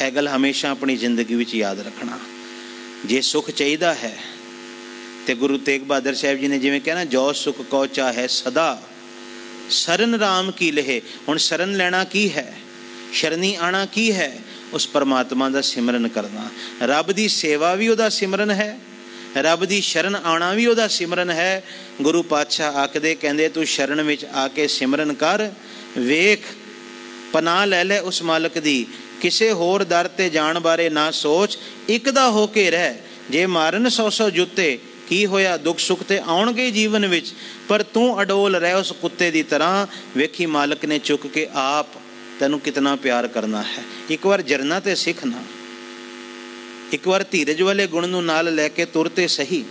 ਇਹ ਗੱਲ ਹਮੇਸ਼ਾ ਆਪਣੀ ਜ਼ਿੰਦਗੀ ਵਿੱਚ ਯਾਦ ਰੱਖਣਾ। ਜੇ ਸੁਖ ਚਾਹੀਦਾ ਹੈ ਤੇ ਗੁਰੂ ਤੇਗ ਬਹਾਦਰ ਸਾਹਿਬ ਜੀ ਨੇ ਜਿਵੇਂ ਕਿਹਾ ਨਾ, ਜੋ ਸੁਖ ਕੋ ਚਾਹੇ ਸਦਾ ਸਰਨ ਰਾਮ ਕੀ ਲਹੇ। ਹੁਣ ਸਰਨ ਲੈਣਾ ਕੀ ਹੈ, ਸ਼ਰਨੀ ਆਣਾ ਕੀ ਹੈ? ਉਸ ਪਰਮਾਤਮਾ ਦਾ ਸਿਮਰਨ ਕਰਨਾ। ਰੱਬ ਦੀ ਸੇਵਾ ਵੀ ਉਹਦਾ ਸਿਮਰਨ ਹੈ, ਰੱਬ ਦੀ ਸ਼ਰਨ ਆਉਣਾ ਵੀ ਉਹਦਾ ਸਿਮਰਨ ਹੈ। ਗੁਰੂ ਪਾਤਸ਼ਾਹ ਆਖਦੇ, ਕਹਿੰਦੇ ਤੂੰ ਸ਼ਰਨ ਵਿੱਚ ਆ ਕੇ ਸਿਮਰਨ ਕਰ, ਵੇਖ ਪਨਾਹ ਲੈ ਲੈ ਉਸ ਮਾਲਕ ਦੀ, ਕਿਸੇ ਹੋਰ ਦਰ ਤੇ ਜਾਣ ਬਾਰੇ ਨਾ ਸੋਚ, ਇੱਕ ਦਾ ਹੋ ਕੇ ਰਹਿ। ਜੇ ਮਾਰਨ 100 ਜੁੱਤੇ, ਕੀ ਹੋਇਆ? ਦੁੱਖ ਸੁੱਖ ਤੇ ਆਉਣਗੇ ਜੀਵਨ ਵਿੱਚ, ਪਰ ਤੂੰ ਅਡੋਲ ਰਹਿ ਉਸ ਕੁੱਤੇ ਦੀ ਤਰ੍ਹਾਂ। ਵੇਖੀ ਮਾਲਕ ਨੇ ਚੁੱਕ ਕੇ ਆਪ ਤੈਨੂੰ ਕਿਤਨਾ ਪਿਆਰ ਕਰਨਾ ਹੈ। ਇੱਕ ਵਾਰ ਜਰਨਾ ਤੇ ਸਿੱਖ ਨਾ, ਇੱਕ ਵਾਰ ਧੀਰਜ ਵਾਲੇ ਗੁਣ ਨੂੰ ਨਾਲ ਲੈ ਕੇ ਤੁਰ ਤੇ ਸਹੀ।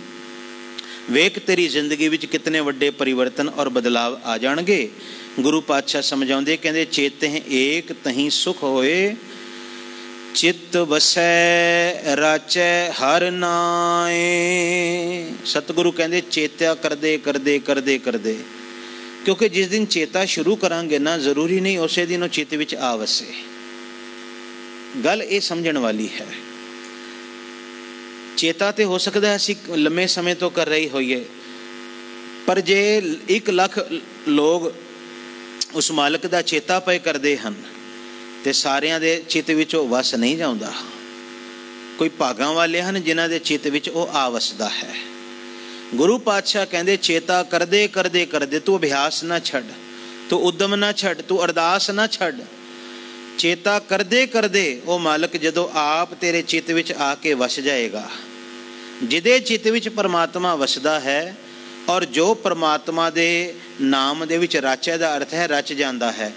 ਵੇਖ ਤੇਰੀ ਜ਼ਿੰਦਗੀ ਵਿੱਚ ਕਿਤਨੇ ਵੱਡੇ ਪਰਿਵਰਤਨ ਔਰ ਬਦਲਾਵ ਆ ਜਾਣਗੇ। ਗੁਰੂ ਪਾਤਸ਼ਾਹ ਸਮਝਾਉਂਦੇ, ਕਹਿੰਦੇ ਚੇਤਹਿ ਏਕ ਤਹੀਂ ਸੁਖ ਹੋਏ, ਚਿੱਤ ਵਸੈ ਰਾਚੈ ਹਰਿ ਨਾਏ। ਸਤਿਗੁਰੂ ਕਹਿੰਦੇ ਚੇਤਿਆ ਕਰਦੇ ਕਰਦੇ ਕਰਦੇ ਕਰਦੇ, ਕਿਉਂਕਿ ਜਿਸ ਦਿਨ ਚੇਤਾ ਸ਼ੁਰੂ ਕਰਾਂਗੇ ਨਾ, ਜ਼ਰੂਰੀ ਨਹੀਂ ਉਸੇ ਦਿਨ ਉਹ ਚਿੱਤ ਵਿੱਚ ਆ ਵਸੇ। ਗੱਲ ਇਹ ਸਮਝਣ ਵਾਲੀ ਹੈ। ਚੇਤਾ ਤੇ ਹੋ ਸਕਦਾ ਹੈ ਅਸੀਂ ਲੰਮੇ ਸਮੇਂ ਤੋਂ ਕਰ ਰਹੀ ਹੋਈਏ, ਪਰ ਜੇ 1 ਲੱਖ ਲੋਕ ਉਸ ਮਾਲਕ ਦਾ ਚੇਤਾ ਪਏ ਕਰਦੇ ਹਨ ਤੇ ਸਾਰਿਆਂ ਦੇ ਚਿੱਤ ਵਿੱਚ ਉਹ ਵਸ ਨਹੀਂ ਜਾਂਦਾ। ਕੋਈ ਭਾਗਾਂ ਵਾਲੇ ਹਨ ਜਿਨ੍ਹਾਂ ਦੇ ਚਿੱਤ ਵਿੱਚ ਉਹ ਆ ਵਸਦਾ ਹੈ। ਗੁਰੂ ਪਾਤਸ਼ਾਹ ਕਹਿੰਦੇ ਚੇਤਾ ਕਰਦੇ ਕਰਦੇ ਕਰਦੇ, ਤੂੰ ਅਭਿਆਸ ਨਾ ਛੱਡ, ਤੂੰ ਉਦਮ ਨਾ ਛੱਡ, ਤੂੰ ਅਰਦਾਸ ਨਾ ਛੱਡ। ਚੇਤਾ ਕਰਦੇ ਕਰਦੇ ਉਹ ਮਾਲਕ ਜਦੋਂ ਆਪ ਤੇਰੇ ਚਿੱਤ ਵਿੱਚ ਆ ਕੇ ਵਸ ਜਾਏਗਾ। ਜਿਹਦੇ ਚਿੱਤ ਵਿੱਚ ਪਰਮਾਤਮਾ ਵਸਦਾ ਹੈ ਔਰ ਜੋ ਪਰਮਾਤਮਾ ਦੇ ਨਾਮ ਦੇ ਵਿੱਚ ਰਾਚੇ ਦਾ ਅਰਥ ਹੈ ਰਚ ਜਾਂਦਾ ਹੈ,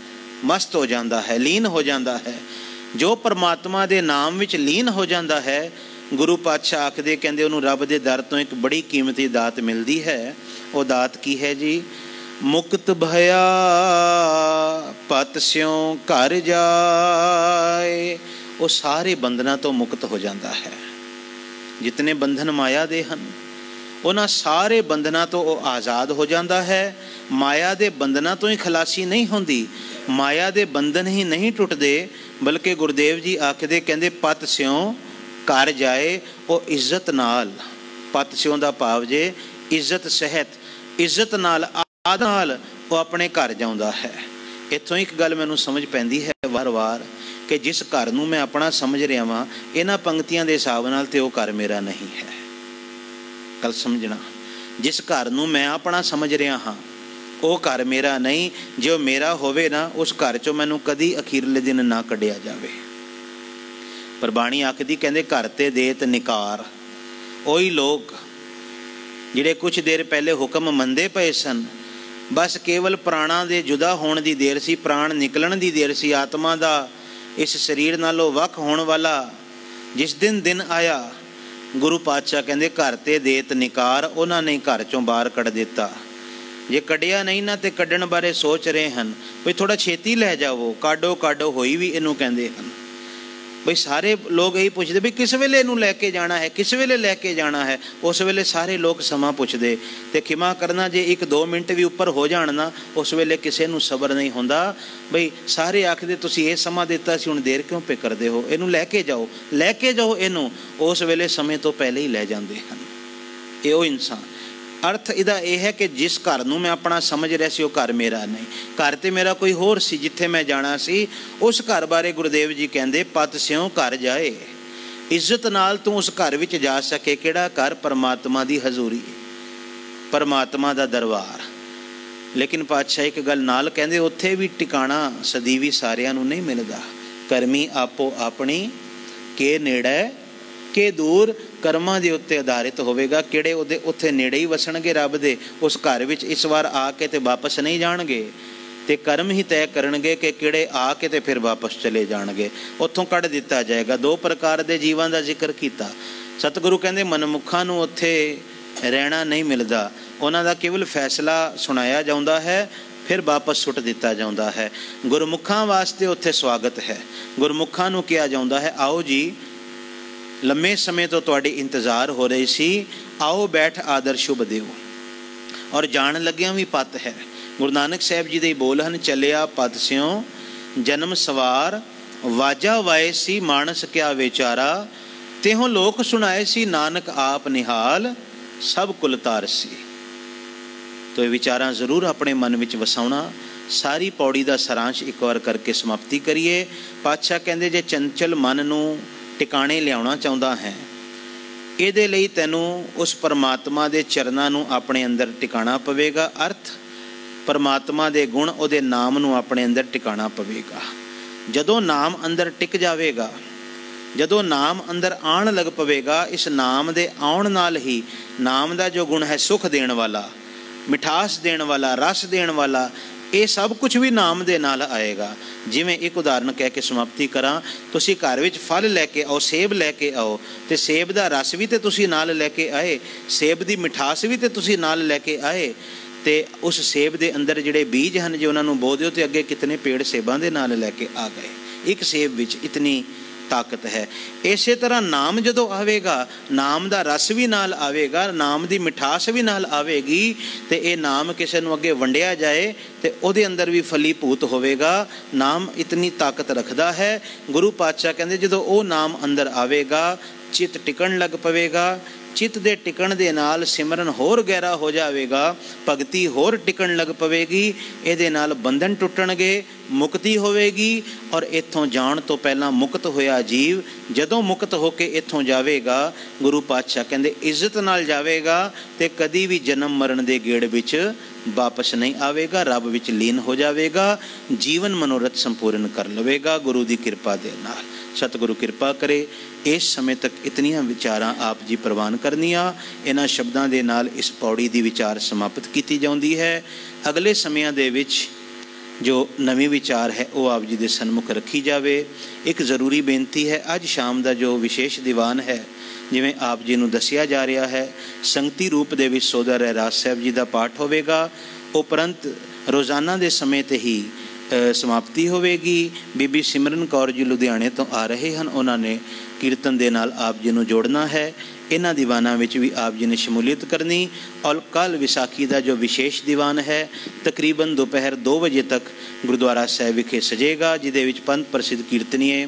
ਮਸਤ ਹੋ ਜਾਂਦਾ ਹੈ, ਲੀਨ ਹੋ ਜਾਂਦਾ ਹੈ। ਜੋ ਪਰਮਾਤਮਾ ਦੇ ਨਾਮ ਵਿੱਚ ਲੀਨ ਹੋ ਜਾਂਦਾ ਹੈ, ਗੁਰੂ ਪਾਤਸ਼ਾਹ ਆਖਦੇ, ਕਹਿੰਦੇ ਉਹਨੂੰ ਰੱਬ ਦੇ ਦਰ ਤੋਂ ਇੱਕ ਬੜੀ ਕੀਮਤੀ ਦਾਤ ਮਿਲਦੀ ਹੈ। ਉਹ ਦਾਤ ਕੀ ਹੈ ਜੀ? ਮੁਕਤ ਭਇਆ ਪਤ ਸਿਉ ਘਰ ਜਾਏ। ਉਹ ਸਾਰੇ ਬੰਧਨਾਂ ਤੋਂ ਮੁਕਤ ਹੋ ਜਾਂਦਾ ਹੈ। ਜਿਤਨੇ ਬੰਧਨ ਮਾਇਆ ਦੇ ਹਨ, ਉਹਨਾਂ ਸਾਰੇ ਬੰਧਨਾਂ ਤੋਂ ਉਹ ਆਜ਼ਾਦ ਹੋ ਜਾਂਦਾ ਹੈ। ਮਾਇਆ ਦੇ ਬੰਧਨਾਂ ਤੋਂ ਹੀ ਖਲਾਸੀ ਨਹੀਂ ਹੁੰਦੀ, ਮਾਇਆ ਦੇ ਬੰਧਨ ਹੀ ਨਹੀਂ ਟੁੱਟਦੇ, ਬਲਕਿ ਗੁਰਦੇਵ ਜੀ ਆਖਦੇ, ਕਹਿੰਦੇ ਪਤ ਸਿਉ ਘਰ ਜਾਏ। ਉਹ ਇੱਜ਼ਤ ਨਾਲ, ਪਤ ਸਿਉ ਦਾ ਭਾਵ ਜੇ ਇੱਜ਼ਤ ਸਹਿਤ, ਇੱਜ਼ਤ ਨਾਲ ਆਦਰ ਨਾਲ ਉਹ ਆਪਣੇ ਘਰ ਜਾਉਂਦਾ ਹੈ। ਇੱਥੋਂ ਇੱਕ ਗੱਲ ਮੈਨੂੰ ਸਮਝ ਪੈਂਦੀ ਹੈ ਵਾਰ-ਵਾਰ ਕਿ ਜਿਸ ਘਰ ਨੂੰ ਮੈਂ ਆਪਣਾ ਸਮਝ ਰਿਹਾ ਵਾਂ, ਇਹਨਾਂ ਪੰਕਤੀਆਂ ਦੇ ਹਿਸਾਬ ਨਾਲ ਤੇ ਉਹ ਘਰ ਮੇਰਾ ਨਹੀਂ ਹੈ। ਗੱਲ ਸਮਝਣਾ, ਜਿਸ ਘਰ ਨੂੰ ਮੈਂ ਆਪਣਾ ਸਮਝ ਰਿਹਾ ਹਾਂ ਉਹ ਘਰ ਮੇਰਾ ਨਹੀਂ। ਜੇ ਉਹ ਮੇਰਾ ਹੋਵੇ ਨਾ, ਉਸ ਘਰ 'ਚੋਂ ਮੈਨੂੰ ਕਦੀ ਅਖੀਰਲੇ ਦਿਨ ਨਾ ਕੱਢਿਆ ਜਾਵੇ। पर बाणी आखदी कहंदे घर ते देत निकार। ਉਹੀ लोग ਜਿਹੜੇ कुछ देर पहले हुक्म ਮੰਨਦੇ ਪਏ ਸਨ, बस केवल प्राणां दे जुदा होण दी देर सी, प्राण निकलण दी देर सी। आत्मा दा इस शरीर नालों वख होण वाला जिस दिन आया, गुरु पातशाह कहंदे घर ते देत निकार, उन्हां ने घर चों बाहर कढ़ दिता। जे कढ़िया नहीं ना ते कढ़ण बारे सोच रहे हैं, भी थोड़ा छेती लै जावो, काढो काढो होई भी इनू कहंदे हन। बई सारे लोग यही पुछदे भी किस वेले इनू लैके जाना है, किस वेले लैके जाना है। उस वेले सारे लोग समा पुछदे, ते खिमा करना जे 1-2 मिनट भी उपर हो जाण ना, उस वेले किसे नू सबर नहीं हुंदा। बई सारे आखदे तुसीं ये समा दिता सी, हुण देर क्यों पे करदे हो, इनू लैके जाओ इनू। उस वेले समय तो पहले ही लै जांदे हन। इहो इंसान अर्थ इहदा यह है कि जिस घर नूं मैं अपना समझ रहा सी, वो घर मेरा नहीं, घर तो मेरा कोई होर सी, जिथे मैं जाना सी उस घर बारे गुरुदेव जी कहंदे पत स्यों घर जाए। इज्जत नाल तू उस घर विच जा सके। किहड़ा घर? परमात्मा दी हजूरी, परमात्मा दा दरबार। लेकिन पातशाह एक गल नाल कहंदे, उत्थे भी टिकाणा सदीवी सारियां नूं नहीं मिलदा। करमी आपो अपनी के नेड़े के दूर। कर्मां दे उत्ते आधारित होवेगा, किहड़े उहदे उत्थे नेड़े ही वसणगे रब दे। उस घर विच इस वार आके ते वापस नहीं जाणगे, ते कर्म ही तय करनगे कि किहड़े आके ते फिर वापस चले जाणगे। उत्थों कढ़ दिता जाएगा। 2 प्रकार दे जीवां दा जिक्र कीता। सतगुरु कहंदे मनमुखां नूं उत्थे रहना नहीं मिलदा, उन्हां दा केवल फैसला सुनाया जांदा है, फिर वापस सुट दिता जाता है। गुरमुखां वास्ते उत्थे स्वागत है। गुरमुखां नूं कहा जाता है, आओ जी लम्मे समय तो तुहाडी इंतज़ार हो रही सी, आओ बैठ आदर शुभ दिओ। और जान लग्या भी पत है। गुरु नानक साहब जी दे बोल हन, चलिया पत स्यों जन्म सवार, वाजा वाए सी मानस क्या विचारा, तेहों लोक सुनाए सी नानक आप निहाल, सब कुल तारसी। तो ये विचारां जरूर अपने मन विच वसाउणा। सारी पौड़ी का सारांश एक बार करके समाप्ति करिए। पातशाह कहंदे जे चंचल मन नूं टिकाणे लियाउणा चाहुंदा है, इहदे लई तैनूं उस परमात्मा दे चरनां नूं अपने अंदर टिकाणा पवेगा। अर्थ परमात्मा दे गुण, उहदे नाम नूं अपने अंदर टिकाणा पवेगा। जदों नाम अंदर टिक जावेगा, जदों नाम अंदर आण लग पवेगा, इस नाम दे आउण नाल ही नाम दा जो गुण है सुख देण वाला, मिठास देण वाला, रस देण वाला, ये सब कुछ भी नाम दे नाल आएगा। जिवें एक उदाहरण कह के समाप्ति करा, तुसी घर विच फल लैके आओ, सेब लैके आओ, तो सेब दा रस भी तो तुसी नाल लैके आए, सेब दी मिठास भी तो तुसी नाल लैके आए, तो उस सेब दे अंदर जिहड़े बीज हैं जे उन्हां नूं बो दिओ ते अगे कितने पेड़ सेबां दे नाल लैके आ गए। एक सेब विच इतनी ताकत है। इसे तरह नाम जदों आवेगा, नाम दा रस भी नाल आवेगा, नाम दी मिठास भी नाल आवेगी, तो ये नाम किसी नूं अगे वंडिया जाए तो उहदे अंदर भी फलीभूत होवेगा। नाम इतनी ताकत रखदा है। गुरु पातशाह कहंदे जदों वो नाम अंदर आवेगा, चित टिकण लग पवेगा। चित दे टिकण दे नाल सिमरन होर गहरा हो जाएगा, भगती होर टिकण लग पवेगी। इहदे नाल बंधन टुटणगे, मुक्ति होवेगी। और इत्थों जाण तो पहला मुक्त होया जीव जदों मुक्त होके इत्थों जावेगा, गुरु पातशाह कहंदे इज्जत नाल जावेगा, ते कदी भी जन्म मरण दे गेड़ विच वापस नहीं आवेगा, रब विच लीन हो जावेगा, जीवन मनोरथ संपूर्ण कर लवेगा गुरु की कृपा दे नाल। सतगुरु कृपा करे। इस समय तक इतनियां विचारां आप जी प्रवान करनियां। इन्हां शब्दां दे नाल इस पौड़ी दी विचार समाप्त की जाती है। अगले समयां दे विच जो नवी विचार है वो आप जी दे सन्मुख रखी जावे। एक ज़रूरी बेनती है, अज शाम का जो विशेष दीवान है, जिवें आप जी नूं दसिया जा रहा है, संगति रूप दे विच सोदर रहराज साहब जी का पाठ होवेगा। उपरंत रोज़ाना के समय ते ही समाप्ति होवेगी। बीबी सिमरन कौर जी लुधियाने तो आ रहे हैं, उन्होंने कीर्तन दे नाल आप जी नूं जोड़ना है। इन्हां दीवानां विच भी आप जी ने शमूलियत करनी। और कल विसाखी का जो विशेष दीवान है तकरीबन दोपहर 2 बजे तक गुरुद्वारा साहिब विखे सजेगा, जिहदे विच पंथ प्रसिद्ध कीर्तनीय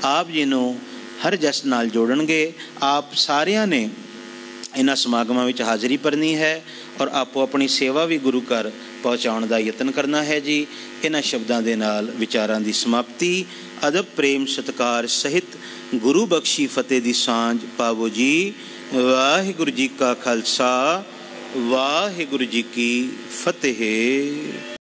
आप जी नूं हर जस नाल जोड़नगे। आप सारियां ने इन्हां समागमां विच हाज़री भरनी है और आपो अपनी सेवा भी गुरु घर पहुँचाउण दा यतन करना है जी। इन्हां शब्दां दे नाल विचारां दी समाप्ति। अदब प्रेम सत्कार सहित गुरु बख्शी फतेह दी सांझ पावो जी। वाहिगुरु जी का खालसा, वाहिगुरु जी की फतेह।